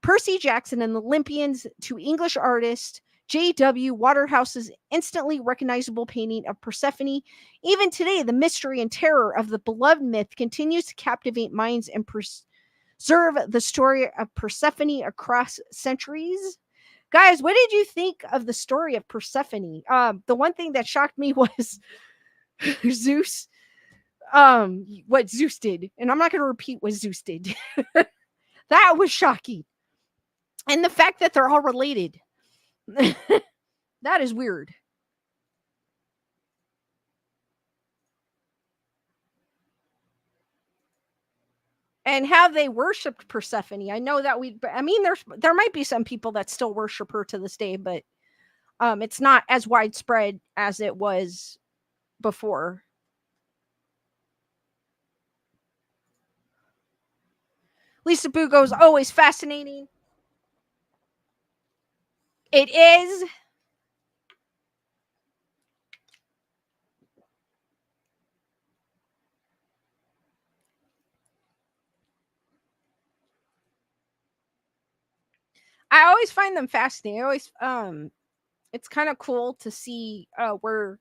and the Olympians to English artist J.W. Waterhouse's instantly recognizable painting of Persephone. Even today, the mystery and terror of the beloved myth continues to captivate minds and Observe the story of Persephone across centuries. Guys, what did you think of the story of Persephone? The one thing that shocked me was Zeus. What Zeus did, and I'm not going to repeat what Zeus did. That was shocking, and the fact that they're all related. That is weird. And how they worshipped Persephone. I know that there might be some people that still worship her to this day, but it's not as widespread as it was before. Lisa Bugo's always fascinating. It is. I always find them fascinating. I always it's kind of cool to see where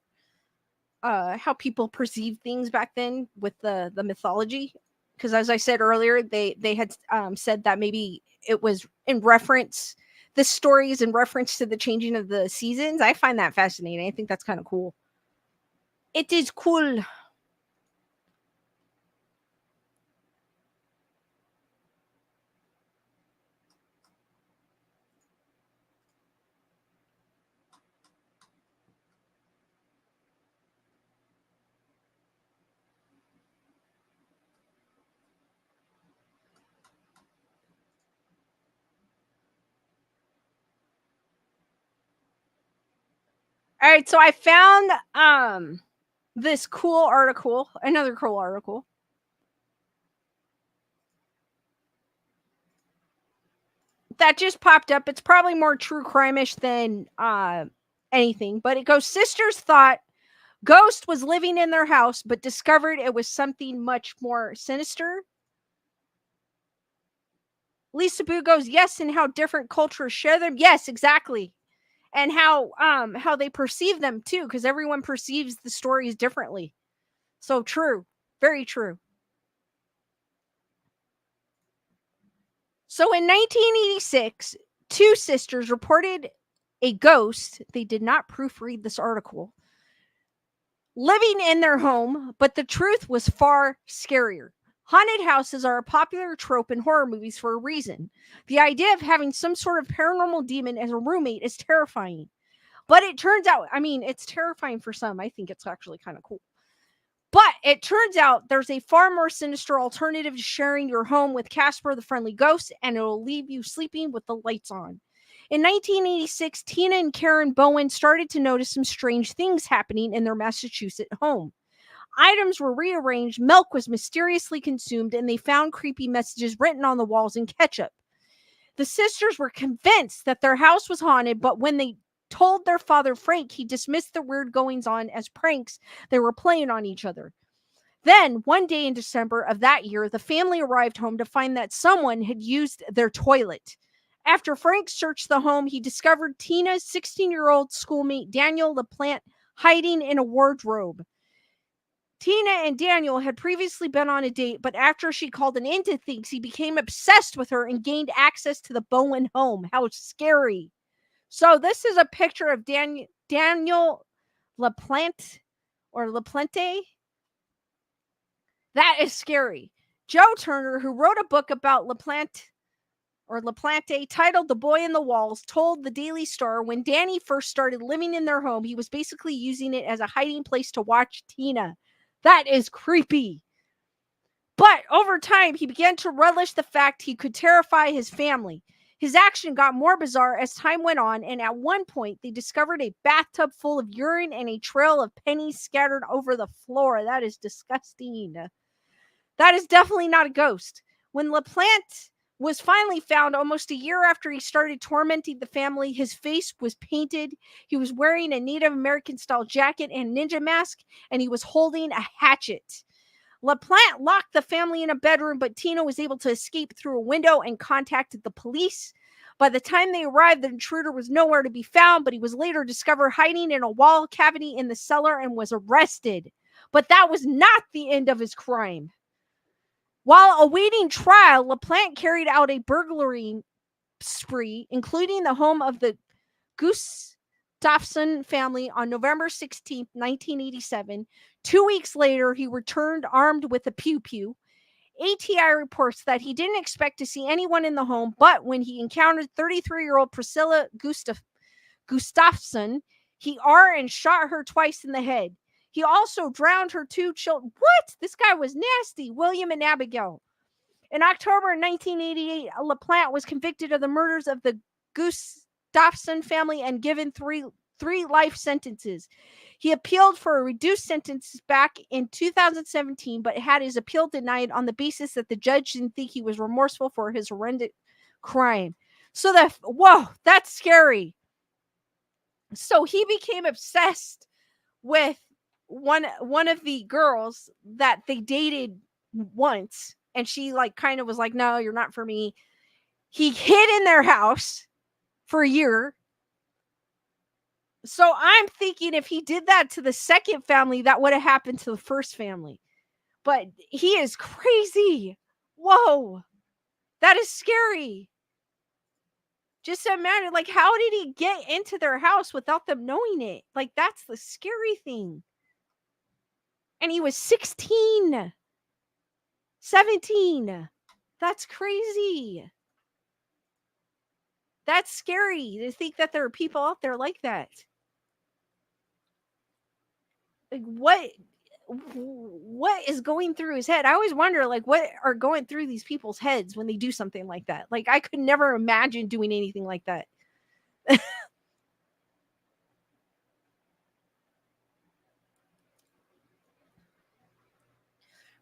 how people perceive things back then with the mythology, because as I said earlier, they had said that maybe it was in reference, this story is in reference to the changing of the seasons. I find that fascinating. I think that's kind of cool. It is cool. All right, so I found this cool article, another cool article. That just popped up. It's probably more true crime-ish than anything, but it goes, sisters thought ghost was living in their house, but discovered it was something much more sinister. Lisa Boo goes, yes, and how different cultures share them. Yes, exactly. And how they perceive them too, because everyone perceives the stories differently. So true. Very true. So in 1986, two sisters reported a ghost. They did not proofread this article. Living in their home, but the truth was far scarier. Haunted houses are a popular trope in horror movies for a reason. The idea of having some sort of paranormal demon as a roommate is terrifying. But it turns out, I mean, it's terrifying for some. I think it's actually kind of cool. But it turns out there's a far more sinister alternative to sharing your home with Casper the Friendly Ghost, and it will leave you sleeping with the lights on. In 1986, Tina and Karen Bowen started to notice some strange things happening in their Massachusetts home. Items were rearranged, milk was mysteriously consumed, and they found creepy messages written on the walls in ketchup. The sisters were convinced that their house was haunted, but when they told their father Frank, he dismissed the weird goings on as pranks they were playing on each other. Then, one day in December of that year, the family arrived home to find that someone had used their toilet. After Frank searched the home, he discovered Tina's 16-year-old schoolmate Daniel LaPlante hiding in a wardrobe. Tina and Daniel had previously been on a date, but after she called him into things, he became obsessed with her and gained access to the Bowen home. How scary. So this is a picture of Daniel LaPlante or LaPlante. That is scary. Joe Turner, who wrote a book about LaPlante titled The Boy in the Walls, told the Daily Star when Danny first started living in their home, he was basically using it as a hiding place to watch Tina. That is creepy. But over time, he began to relish the fact he could terrify his family. His action got more bizarre as time went on, and at one point, they discovered a bathtub full of urine and a trail of pennies scattered over the floor. That is disgusting. That is definitely not a ghost. When LaPlante was finally found almost a year after he started tormenting the family, his face was painted. He was wearing a Native American style jacket and ninja mask, and he was holding a hatchet. LaPlante locked the family in a bedroom, but Tina was able to escape through a window and contacted the police. By the time they arrived, the intruder was nowhere to be found, but he was later discovered hiding in a wall cavity in the cellar and was arrested. But that was not the end of his crime. While awaiting trial, LaPlante carried out a burglary spree, including the home of the Gustafson family on November 16th, 1987. 2 weeks later, he returned armed with a pew pew. ATI reports that he didn't expect to see anyone in the home, but when he encountered 33-year-old Priscilla Gustafson, he and shot her twice in the head. He also drowned her 2 children. What? This guy was nasty. William and Abigail. In October 1988, LaPlante was convicted of the murders of the Gustafson family and given three life sentences. He appealed for a reduced sentence back in 2017, but had his appeal denied on the basis that the judge didn't think he was remorseful for his horrendous crime. So whoa, that's scary. So he became obsessed with one of the girls that they dated once, and she like kind of was like, no, you're not for me. He hid in their house for a year. So I'm thinking if he did that to the second family, that would have happened to the first family. But he is crazy. Whoa, that is scary. Just imagine, like, how did he get into their house without them knowing it? Like, that's the scary thing. And he was 16, 17. That's crazy. That's scary to think that there are people out there like that. Like, what is going through his head? I always wonder, like, what are going through these people's heads when they do something like that? Like, I could never imagine doing anything like that.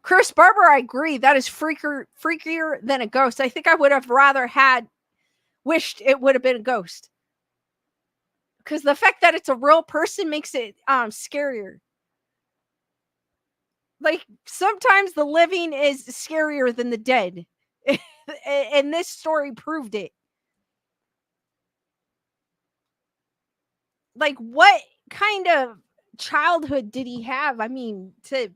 Chris Barber, I agree. That is freakier than a ghost. I think I would have rather wished it would have been a ghost. Because the fact that it's a real person makes it scarier. Like, sometimes the living is scarier than the dead. And this story proved it. Like, what kind of childhood did he have? I mean, to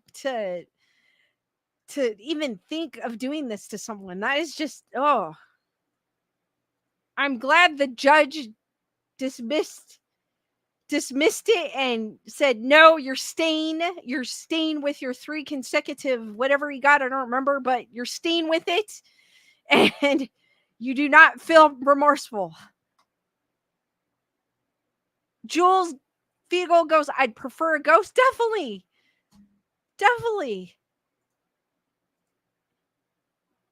even think of doing this to someone, that is just, oh. I'm glad the judge dismissed it and said, no, you're staying with your 3 consecutive whatever he got, I don't remember, but you're staying with it and you do not feel remorseful. Jules Fiegel goes, I'd prefer a ghost. Definitely.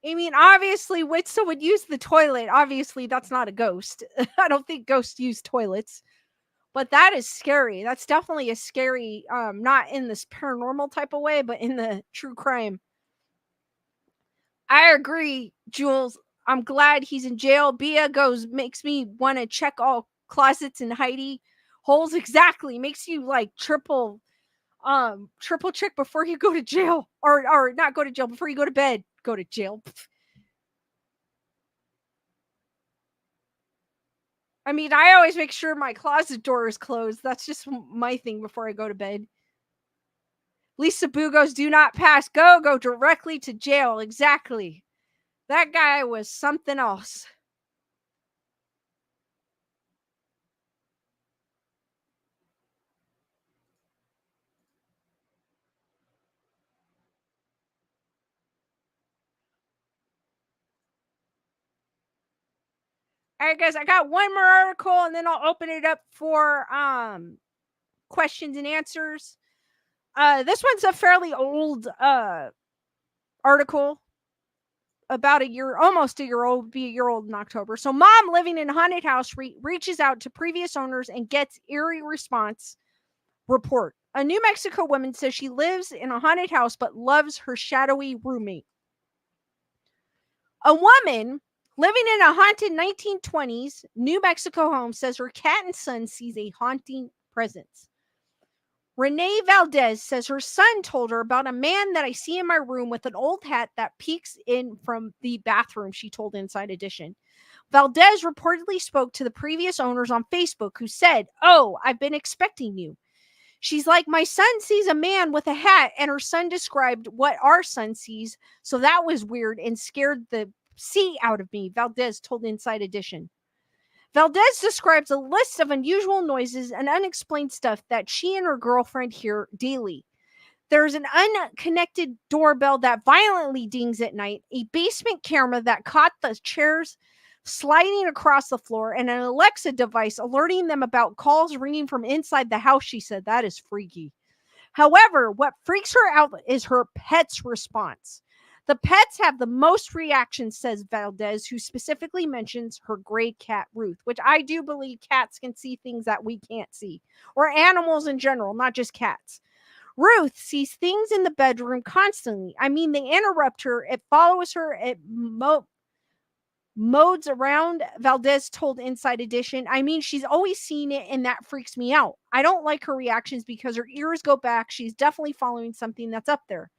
I mean, obviously, Witzel would use the toilet. Obviously, that's not a ghost. I don't think ghosts use toilets. But that is scary. That's definitely a scary, not in this paranormal type of way, but in the true crime. I agree, Jules. I'm glad he's in jail. Bia goes, makes me want to check all closets and hidey holes. Exactly. Makes you like triple check before you go to jail. Or not go to jail, before you go to bed. Go to jail. I mean, I always make sure my closet door is closed. That's just my thing before I go to bed. Lisa Boo goes, do not pass. Go directly to jail. Exactly. That guy was something else. All right, guys, I got one more article and then I'll open it up for questions and answers. This one's a fairly old article, about almost a year old, be a year old in October. So mom living in a haunted house reaches out to previous owners and gets eerie response report. A New Mexico woman says she lives in a haunted house but loves her shadowy roommate. A woman living in a haunted 1920s New Mexico home says her cat and son sees a haunting presence. Renee Valdez says her son told her about a man that I see in my room with an old hat that peeks in from the bathroom, she told Inside Edition. Valdez reportedly spoke to the previous owners on Facebook who said, oh, I've been expecting you. She's like, my son sees a man with a hat, and her son described what our son sees. So that was weird and scared the sea out of me, Valdez told Inside Edition. Valdez describes a list of unusual noises and unexplained stuff that she and her girlfriend hear daily. There's an unconnected doorbell that violently dings at night, a basement camera that caught the chairs sliding across the floor, and an Alexa device alerting them about calls ringing from inside the house. She said that is freaky. However, what freaks her out is her pet's response. The pets have the most reactions, says Valdez, who specifically mentions her gray cat, Ruth, which I do believe cats can see things that we can't see, or animals in general, not just cats. Ruth sees things in the bedroom constantly. I mean, they interrupt her, it follows her, it modes around, Valdez told Inside Edition. I mean, she's always seen it, and that freaks me out. I don't like her reactions because her ears go back. She's definitely following something that's up there.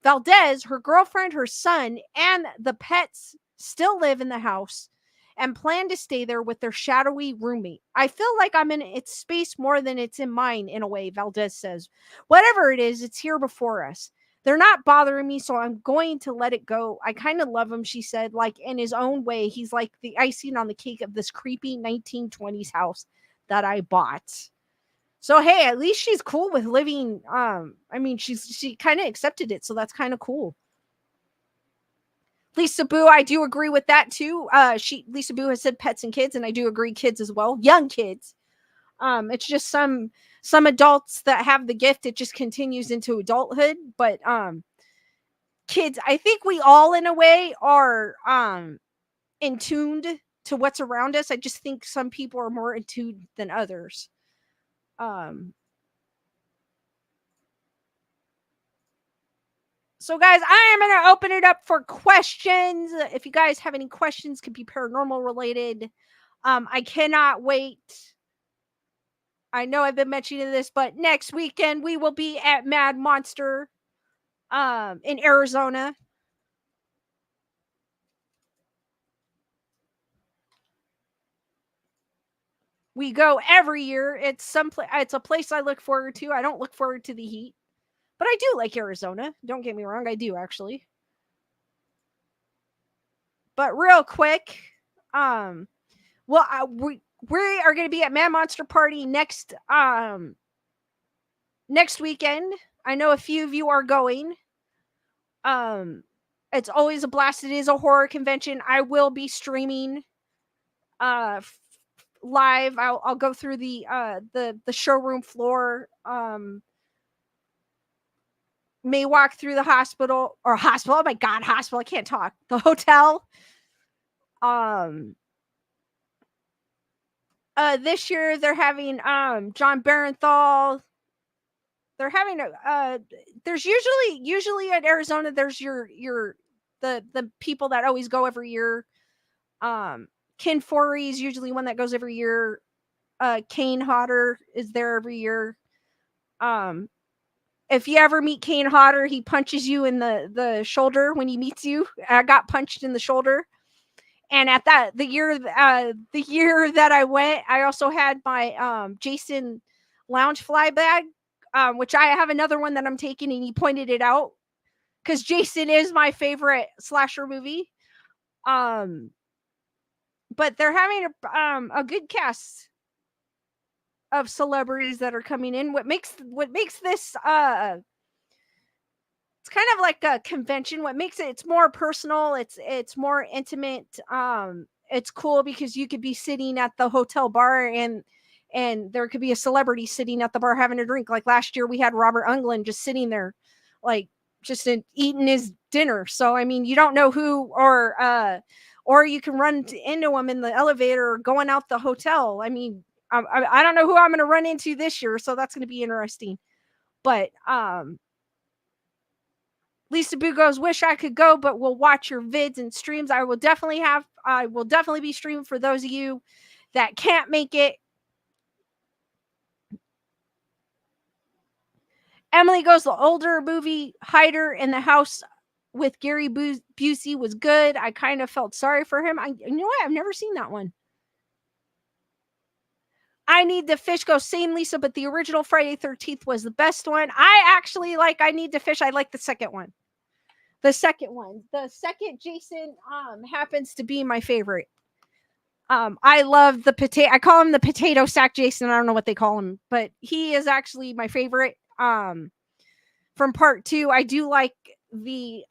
Valdez, her girlfriend, her son, and the pets still live in the house and plan to stay there with their shadowy roommate. I feel like I'm in its space more than it's in mine, in a way, Valdez says. Whatever it is, it's here before us. They're not bothering me, so I'm going to let it go. I kind of love him, she said. Like, in his own way, he's like the icing on the cake of this creepy 1920s house that I bought. So hey, at least she's cool with living. I mean, she kind of accepted it, so that's kind of cool. Lisa Boo, I do agree with that too. Lisa Boo has said pets and kids, and I do agree, kids as well, young kids. It's just some adults that have the gift, it just continues into adulthood. But kids, I think we all in a way are in tuned to what's around us. I just think some people are more in tune than others. So guys, I am going to open it up for questions. If you guys have any questions, could be paranormal related. I cannot wait. I know I've been mentioning this, but next weekend we will be at Mad Monster in Arizona. We go every year. It's a place I look forward to. I don't look forward to the heat, but I do like Arizona. Don't get me wrong, I do actually. But real quick, well, we are going to be at Mad Monster Party next weekend. I know a few of you are going. It's always a blast. It is a horror convention. I will be streaming live. I'll go through the showroom floor. May walk through the hospital. Oh my god, hospital. I can't talk. The hotel. This year they're having John Barenthal. They're having there's usually at Arizona there's the people that always go every year. Ken Forey is usually one that goes every year. Kane Hodder is there every year. If you ever meet Kane Hodder, he punches you in the shoulder when he meets you. I got punched in the shoulder. And at the year that I went, I also had my Jason Loungefly bag, which I have another one that I'm taking, and he pointed it out because Jason is my favorite slasher movie. But they're having a good cast of celebrities that are coming in. What makes this it's kind of like a convention. What makes it's more personal, it's more intimate. It's cool because you could be sitting at the hotel bar and there could be a celebrity sitting at the bar having a drink. Like last year we had Robert Englund just sitting there, like just eating his dinner. So I mean, you don't know who, or you can run into him in the elevator or going out the hotel. I mean, I don't know who I'm going to run into this year, so that's going to be interesting. But Lisa Boo goes, wish I could go, but we'll watch your vids and streams. I will definitely be streaming for those of you that can't make it. Emily goes, the older movie Hider in the House with Gary Busey was good. I kind of felt sorry for him. You know what? I've never seen that one. I Need to Fish goes, same Lisa, but the original Friday 13th was the best one. I actually like I Need to Fish. I like the second one. The second one. The second Jason happens to be my favorite. I love the potato. I call him the potato sack Jason. I don't know what they call him, but he is actually my favorite. From part 2, I do like the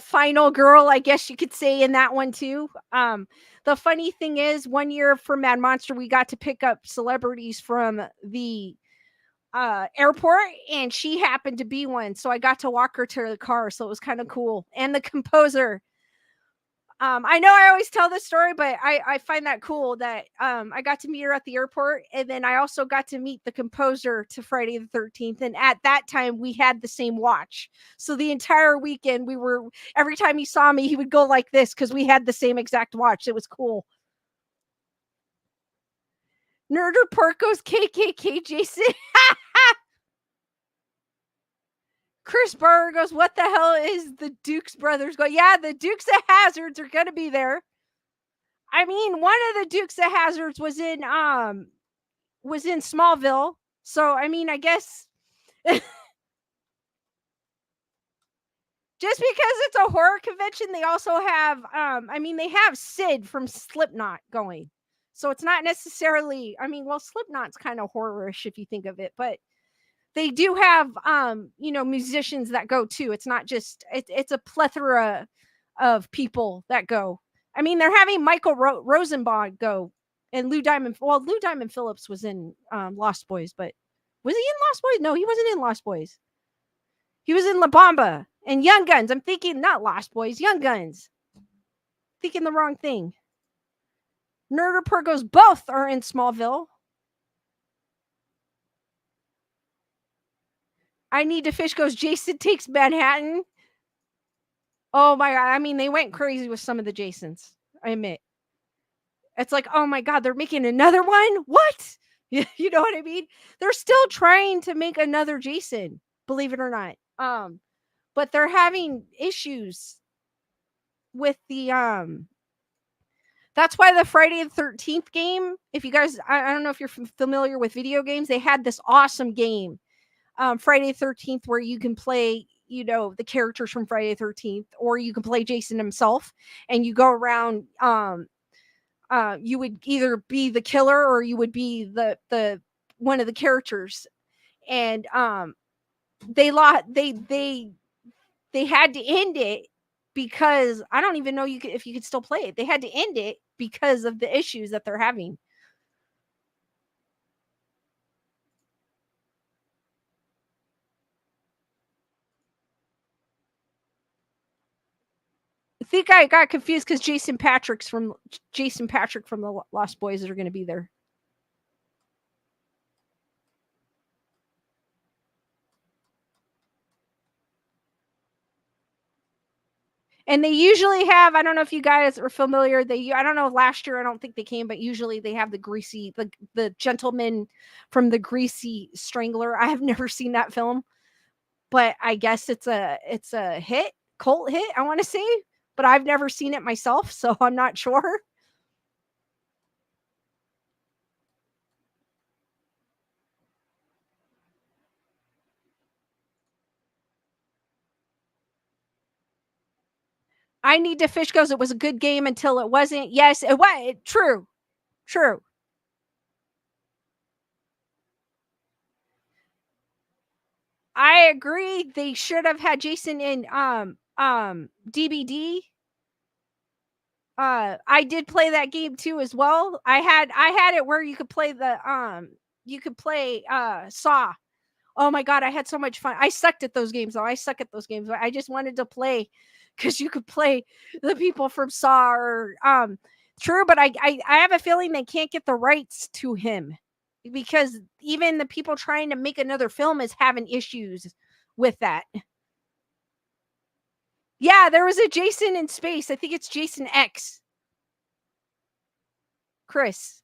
final girl, I guess you could say, in that one too. The funny thing is, one year for Mad Monster, we got to pick up celebrities from the airport, and she happened to be one, so I got to walk her to the car, so it was kind of cool. And the composer, I know I always tell this story, but I find that cool that I got to meet her at the airport, and then I also got to meet the composer to Friday the 13th. And at that time, we had the same watch. So the entire weekend, every time he saw me, he would go like this because we had the same exact watch. It was cool. Nerd Report goes KKK Jason. Chris Burr goes, what the hell is the Dukes brothers? Go, yeah, the Dukes of Hazards are gonna be there. I mean, one of the Dukes of Hazards was in Smallville. So I mean, I guess just because it's a horror convention, they also have I mean, they have Sid from Slipknot going. So it's not necessarily, I mean, well, Slipknot's kind of horror-ish if you think of it, but they do have musicians that go too. It's not just it's a plethora of people that go. I mean, they're having Michael Rosenbaum go, and Lou Diamond. Well, Lou Diamond Phillips was in Lost Boys, but was he in Lost Boys? No, he wasn't in Lost Boys. He was in La Bamba and Young Guns. I'm thinking not Lost Boys, Young Guns. Thinking the wrong thing. Nerd Report goes, both are in Smallville. I Need to Fish goes, Jason Takes Manhattan. Oh my God. I mean, they went crazy with some of the Jasons, I admit. It's like, oh my God, they're making another one? What? You know what I mean? They're still trying to make another Jason, believe it or not. But they're having issues with the that's why the Friday the 13th game, if you guys, I don't know if you're familiar with video games, they had this awesome game, Friday the 13th, where you can play, the characters from Friday the 13th, or you can play Jason himself, and you go around, you would either be the killer or you would be the one of the characters. And they had to end it because I don't even know if you could still play it. They had to end it because of the issues that they're having. I think I got confused because Jason Patrick from the Lost Boys are going to be there. And they usually have, I don't know if you guys are familiar, I don't know, last year I don't think they came, but usually they have the gentleman from the Greasy Strangler. I have never seen that film, but I guess it's a cult hit, I want to say, but I've never seen it myself, so I'm not sure. I Need to Fish goes, it was a good game until it wasn't. Yes, it was. True. I agree. They should have had Jason in DBD. I did play that game too as well. I had it where you could play Saw. Oh my God, I had so much fun. I sucked at those games though. I suck at those games. I just wanted to play because you could play the people from Saw or true, but I have a feeling they can't get the rights to him because even the people trying to make another film is having issues with that. Yeah, there was a Jason in space. I think it's Jason X. Chris.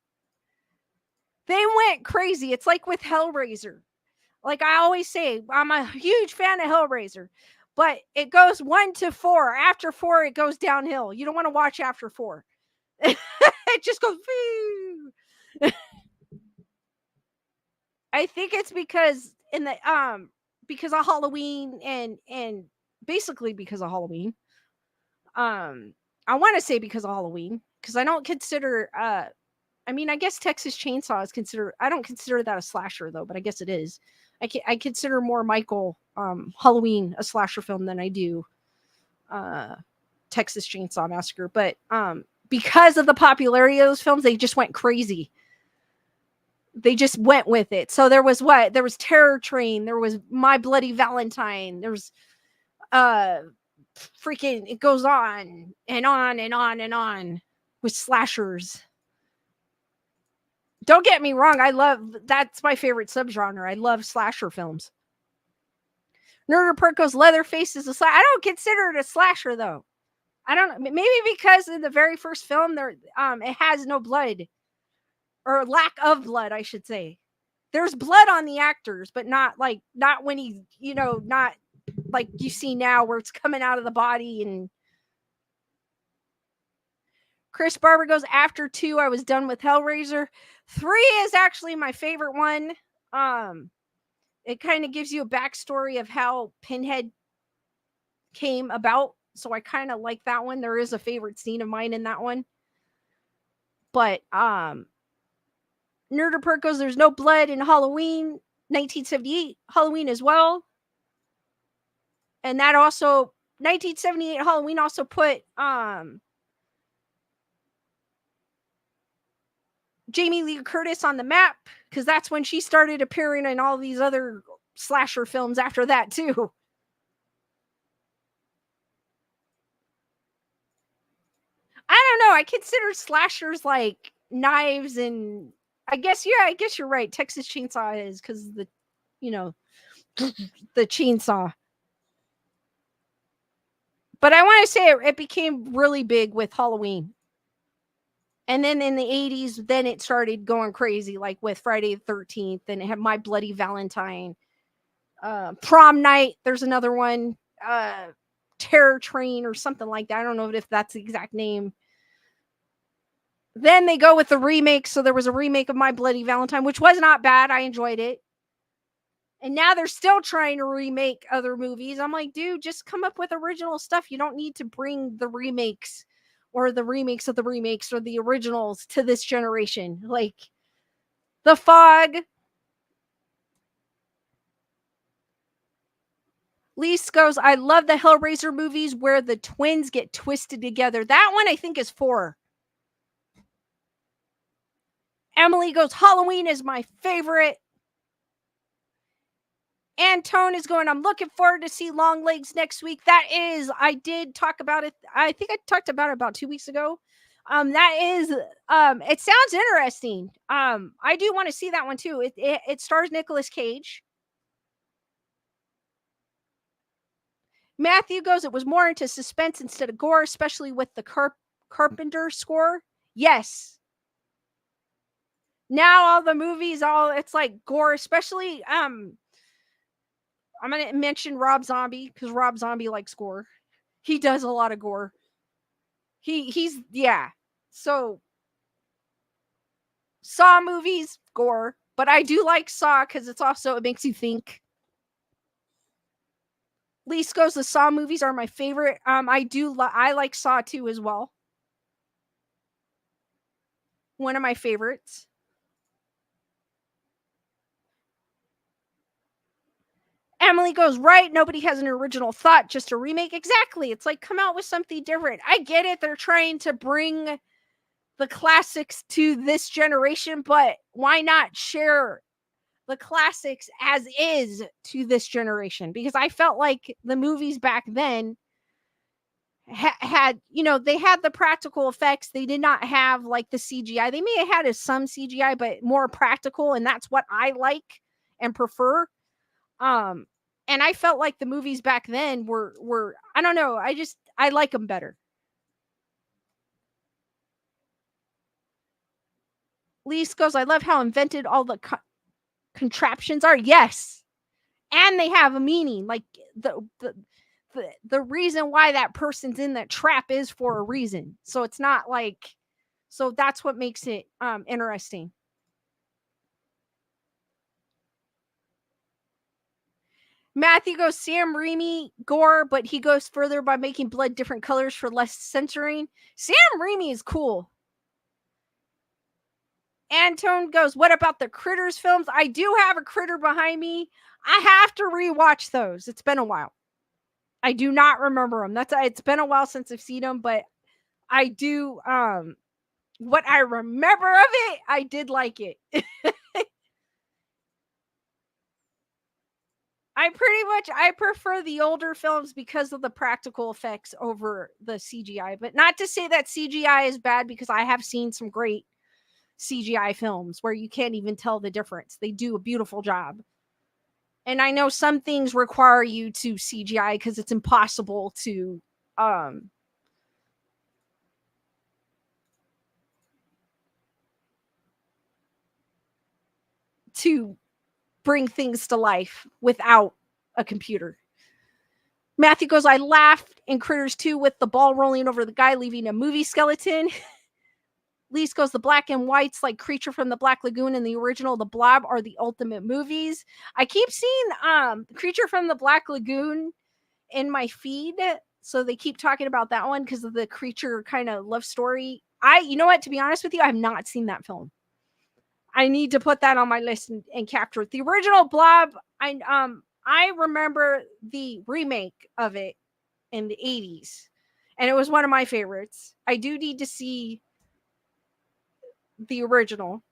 They went crazy. It's like with Hellraiser. Like I always say, I'm a huge fan of Hellraiser, but it goes 1 to 4. After 4, it goes downhill. You don't want to watch after 4. It just goes. I think it's because of Halloween and basically because of Halloween. Um, I want to say because of Halloween because I don't consider I mean, I guess Texas Chainsaw is considered. I don't consider that a slasher though, but I guess it is. I consider more Michael Halloween a slasher film than I do uh Texas Chainsaw Massacre. But because of the popularity of those films, they just went crazy. They just went with it. So there was what? There was Terror Train, there was My Bloody Valentine, there was uh freaking it goes on and on and on and on with slashers. Don't get me wrong, I love that's my favorite subgenre. I love slasher films. Nerd Report goes Leatherface is a slasher. I don't consider it a slasher though. I don't maybe because in the very first film there it has no blood or lack of blood, I should say. There's blood on the actors, but not when he, not like you see now where it's coming out of the body. And Chris Barber goes after 2, I was done with Hellraiser. 3 is actually my favorite one. It kind of gives you a backstory of how Pinhead came about. So I kind of like that one. There is a favorite scene of mine in that one. But Nerd Report goes, there's no blood in Halloween, 1978 Halloween as well. And that also 1978 Halloween also put Jamie Lee Curtis on the map because that's when she started appearing in all these other slasher films after that too. I don't know. I consider slashers like knives and I guess you're right. Texas Chainsaw is because the you know the chainsaw. But I want to say it became really big with Halloween. And then in the 80s, then it started going crazy, like with Friday the 13th, and it had My Bloody Valentine, Prom Night. There's another one, Terror Train or something like that. I don't know if that's the exact name. Then they go with the remake. So there was a remake of My Bloody Valentine, which was not bad. I enjoyed it. And now they're still trying to remake other movies. I'm like, dude, just come up with original stuff. You don't need to bring the remakes or the remakes of the remakes or the originals to this generation. Like The Fog. Lise goes, I love the Hellraiser movies where the twins get twisted together. That one I think is 4. Emily goes, Halloween is my favorite. Antone is going, I'm looking forward to see Long Legs next week. That is, I did talk about it. I think I talked about it about 2 weeks ago. That is, it sounds interesting. I do want to see that one too. It stars Nicolas Cage. Matthew goes, it was more into suspense instead of gore, especially with the Carpenter score. Yes. Now all the movies, it's like gore, especially I'm gonna mention Rob Zombie because Rob Zombie likes gore. He does a lot of gore. He's yeah. So Saw movies, gore, but I do like Saw because it makes you think. Lise goes, the Saw movies are my favorite. I like Saw 2 as well. One of my favorites. Emily goes, right, nobody has an original thought, just a remake. Exactly. It's like, come out with something different. I get it. They're trying to bring the classics to this generation, but why not share the classics as is to this generation? Because I felt like the movies back then had, they had the practical effects. They did not have like the CGI. They may have had some CGI, but more practical. And that's what I like and prefer. And I felt like the movies back then were I don't know. I like them better. Lise goes, I love how invented all the contraptions are. Yes. And they have a meaning. Like the reason why that person's in that trap is for a reason. So it's not like So that's what makes it interesting. Matthew goes Sam Raimi gore, but he goes further by making blood different colors for less censoring. Sam Raimi is cool. Antone goes, what about the Critters films? I do have a Critter behind me. I have to rewatch those. It's been a while. I do not remember them. It's been a while since I've seen them, but I do what I remember of it, I did like it. I prefer the older films because of the practical effects over the CGI, but not to say that CGI is bad, because I have seen some great CGI films where you can't even tell the difference. They do a beautiful job. And I know some things require you to CGI because it's impossible um to bring things to life without a computer. Matthew goes, I laughed in Critters 2 with the ball rolling over the guy, leaving a movie skeleton. Lise goes, the black and whites like Creature from the Black Lagoon and the original The Blob are the ultimate movies. I keep seeing Creature from the Black Lagoon in my feed, so they keep talking about that one because of the creature kind of love story. You know what, to be honest with you, I have not seen that film. I need to put that on my list and capture it. The original Blob, I remember the remake of it in the 80s, and it was one of my favorites. I do need to see the original.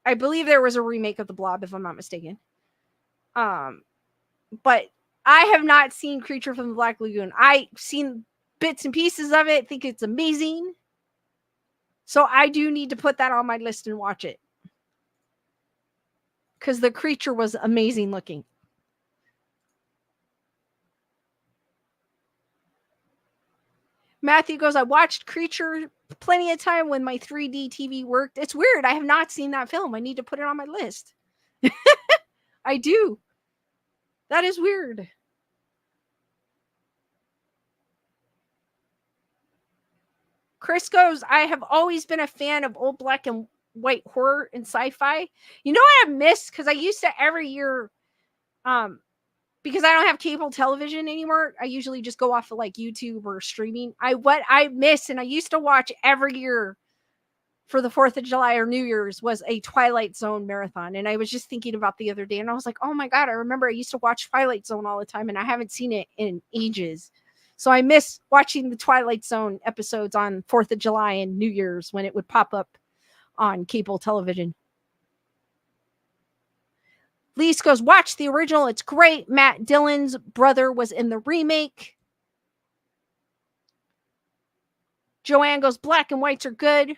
I believe there was a remake of the Blob, if I'm not mistaken. But I have not seen Creature from the Black Lagoon. I've seen bits and pieces of it, think it's amazing. So I do need to put that on my list and watch it, because the creature was amazing looking. Matthew goes, I watched Creature plenty of time when my 3D TV worked. It's weird. I have not seen that film. I need to put it on my list. I do. That is weird. Chris goes, I have always been a fan of old black and white horror and sci-fi. You know what I miss? Because I used to every year, because I don't have cable television anymore, I usually just go off of like YouTube or streaming. What I miss, and I used to watch every year for the 4th of July or New Year's, was a Twilight Zone marathon. And I was just thinking about the other day, and I was like, oh my God, I remember I used to watch Twilight Zone all the time, and I haven't seen it in ages. So I miss watching the Twilight Zone episodes on 4th of July and New Year's when it would pop up on cable television. Lise goes, watch the original. It's great. Matt Dillon's brother was in the remake. Joanne goes, black and whites are good.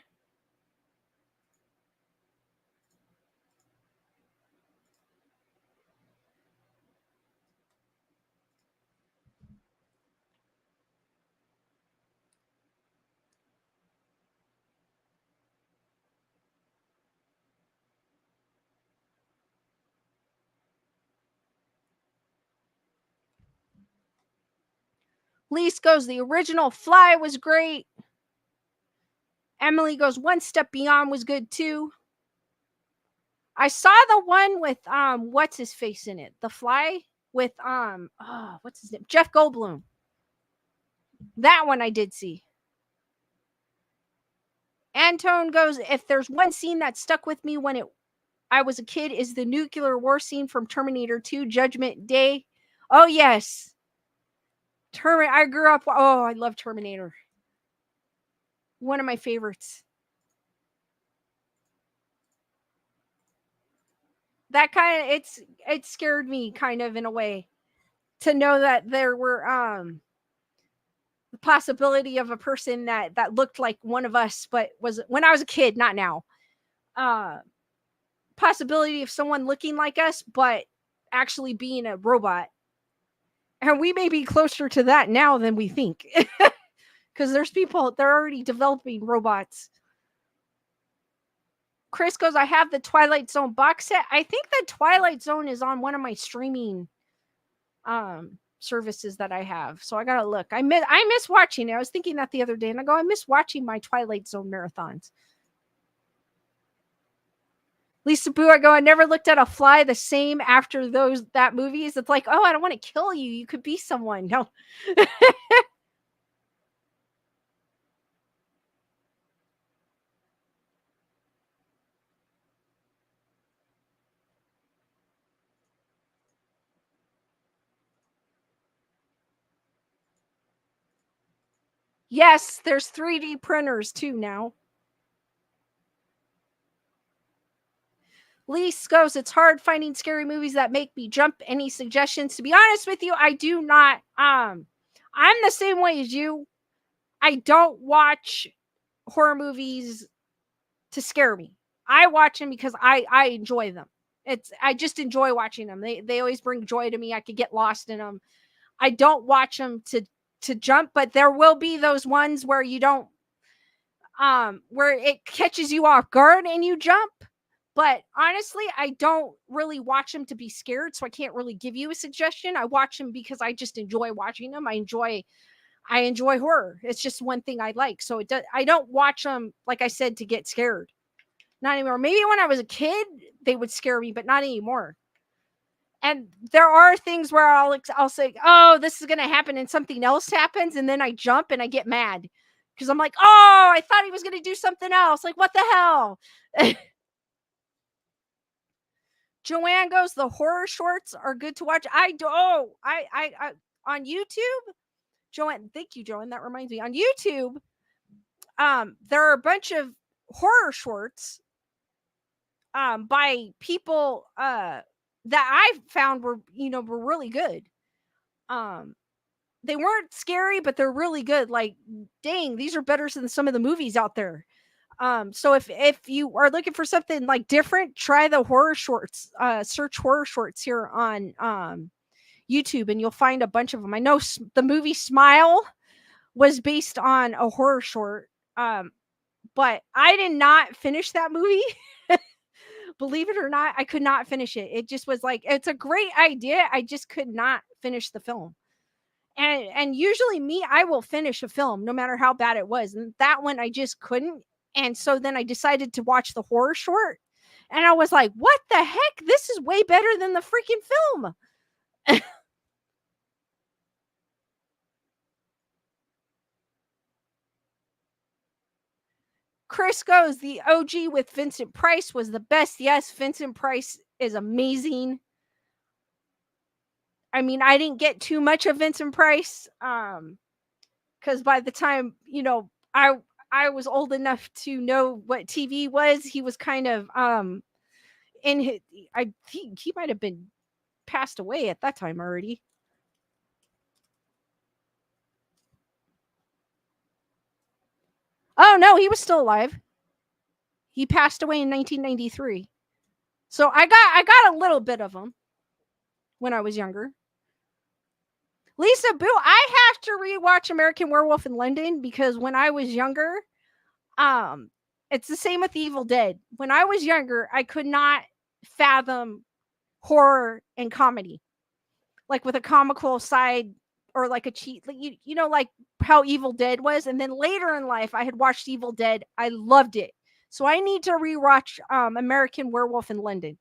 Lise goes, the original Fly was great. Emily goes, One Step Beyond was good too. I saw the one with what's his face in it? The Fly with what's his name? Jeff Goldblum. That one I did see. Antone goes, if there's one scene that stuck with me when I was a kid, is the nuclear war scene from Terminator 2 Judgment Day. Oh yes. I grew up, I love Terminator. One of my favorites. That kind of it scared me kind of in a way to know that there were the possibility of a person that looked like one of us, but was when I was a kid, not now. Possibility of someone looking like us, but actually being a robot. And we may be closer to that now than we think. Because there's people, they're already developing robots. Chris goes, I have the Twilight Zone box set. I think the Twilight Zone is on one of my streaming services that I have. So I gotta look. I miss watching it. I was thinking that the other day, and I go, I miss watching my Twilight Zone marathons. Lisa Boo, I go, I never looked at a fly the same after that movies. It's like, oh, I don't want to kill you. You could be someone. No. Yes, there's 3D printers too now. Lise goes, it's hard finding scary movies that make me jump. Any suggestions? To be honest with you, I do not. I'm the same way as you. I don't watch horror movies to scare me. I watch them because I enjoy them. I just enjoy watching them. They always bring joy to me. I could get lost in them. I don't watch them to jump, but there will be those ones where you don't where it catches you off guard and you jump. But honestly, I don't really watch them to be scared, so I can't really give you a suggestion. I watch them because I just enjoy watching them. I enjoy horror. It's just one thing I like. So I don't watch them, like I said, to get scared. Not anymore. Maybe when I was a kid, they would scare me, but not anymore. And there are things where I'll say, "Oh, this is going to happen," and something else happens, and then I jump and I get mad because I'm like, "Oh, I thought he was going to do something else. Like, what the hell?" Joanne goes, "The horror shorts are good to watch." I do. Oh, I on YouTube. Joanne, thank you, Joanne. That reminds me. On YouTube, there are a bunch of horror shorts by people that I found were really good. Um they weren't scary, but they're really good. Like, dang, these are better than some of the movies out there. So if you are looking for something like different, try the horror shorts. Search horror shorts here on YouTube, and you'll find a bunch of them. I know the movie Smile was based on a horror short. But I did not finish that movie. Believe it or not, I could not finish it. It just was like, it's a great idea. I just could not finish the film. And usually me, I will finish a film no matter how bad it was. And that one I just couldn't. And so then I decided to watch the horror short. And I was like, what the heck? This is way better than the freaking film. Chris goes, the OG with Vincent Price was the best. Yes, Vincent Price is amazing. I mean, I didn't get too much of Vincent Price, because by the time, I was old enough to know what TV was, he was kind of, in his I think he might have been passed away at that time already. Oh, no, he was still alive. He passed away in 1993. So I got a little bit of him when I was younger. Lisa Boo, I have to rewatch American Werewolf in London because when I was younger, um, it's the same with Evil Dead. When I was younger, I could not fathom horror and comedy, like with a comical side or like a cheat, like like how Evil Dead was. And then later in life, I had watched Evil Dead. I loved it, so I need to rewatch American Werewolf in London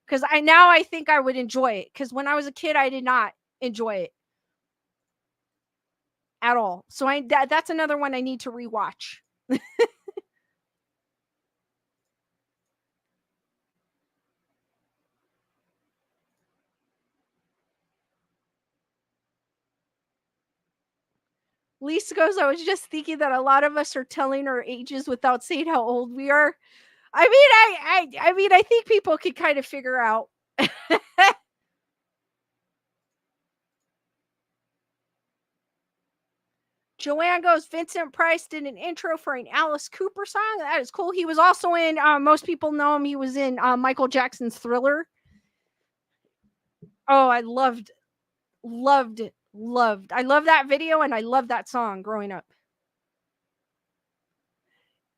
because I think I would enjoy it. Because when I was a kid, I did not enjoy it at all. So that's another one I need to rewatch. Lisa goes, I was just thinking that a lot of us are telling our ages without saying how old we are. I mean, I think people can kind of figure out. Joanne goes, Vincent Price did an intro for an Alice Cooper song. That is cool. He was also in, most people know him. He was in Michael Jackson's Thriller. Oh, I loved, loved, loved. I love that video and I love that song growing up.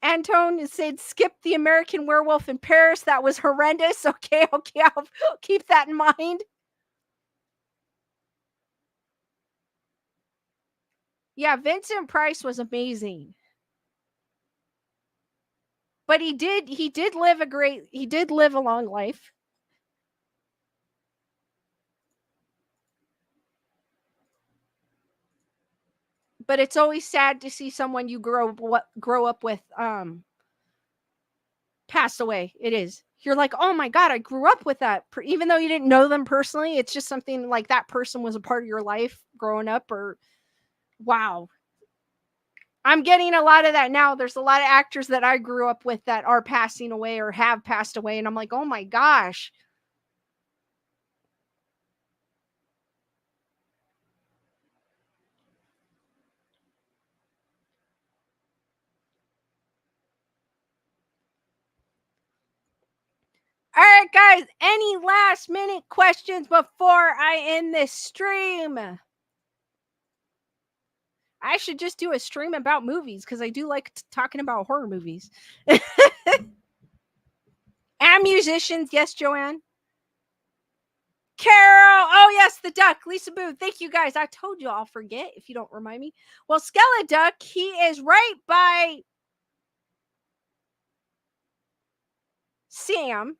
Antone said, skip the American Werewolf in Paris. That was horrendous. Okay, I'll keep that in mind. Yeah, Vincent Price was amazing. But he did live a long life. But it's always sad to see someone you grow up with pass away. It is. You're like, "Oh my god, I grew up with that." Even though you didn't know them personally, it's just something like that person was a part of your life growing up or wow. I'm getting a lot of that now. There's a lot of actors that I grew up with that are passing away or have passed away and I'm like, "Oh my gosh." All right, guys, any last minute questions before I end this stream? I should just do a stream about movies because I do like talking about horror movies. And musicians. Yes, Joanne. Carol. Oh, yes, the duck. Lisa Booth. Thank you, guys. I told you I'll forget if you don't remind me. Well, Skeleduck, he is right by Sam.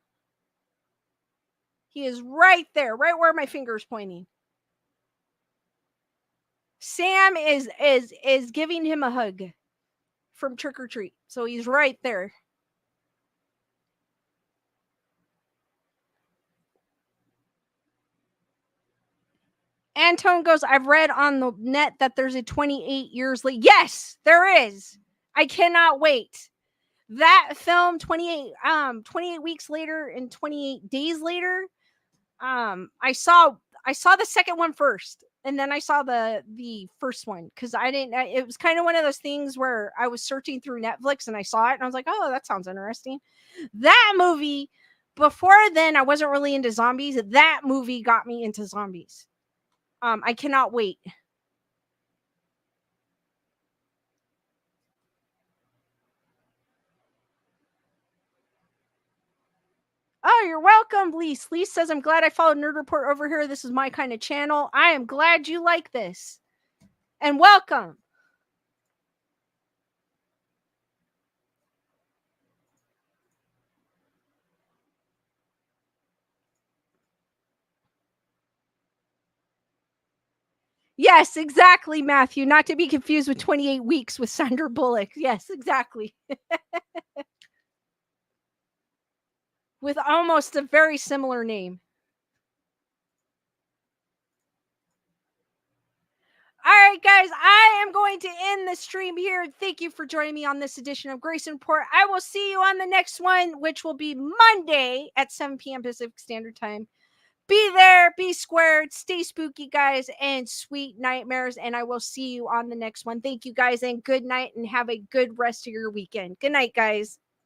He is right there, right where my finger is pointing. Sam is giving him a hug from Trick or Treat. So he's right there. Antone goes, I've read on the net that there's a 28 years late. Yes, there is. I cannot wait. That film 28 weeks later and 28 days later. I saw the second one first and then I saw the first one cuz it was kind of one of those things where I was searching through Netflix and I saw it and I was like, "Oh, that sounds interesting." That movie before then I wasn't really into zombies. That movie got me into zombies. I cannot wait. Oh, you're welcome, Lise. Lise says, I'm glad I followed Nerd Report over here. This is my kind of channel. I am glad you like this. And welcome. Yes, exactly, Matthew. Not to be confused with 28 Weeks with Sandra Bullock. Yes, exactly. With almost a very similar name. All right, guys, I am going to end the stream here. Thank you for joining me on this edition of Grayson Report. I will see you on the next one, which will be Monday at 7 p.m. Pacific Standard Time. Be there, be squared, stay spooky, guys, and sweet nightmares. And I will see you on the next one. Thank you, guys, and good night, and have a good rest of your weekend. Good night, guys.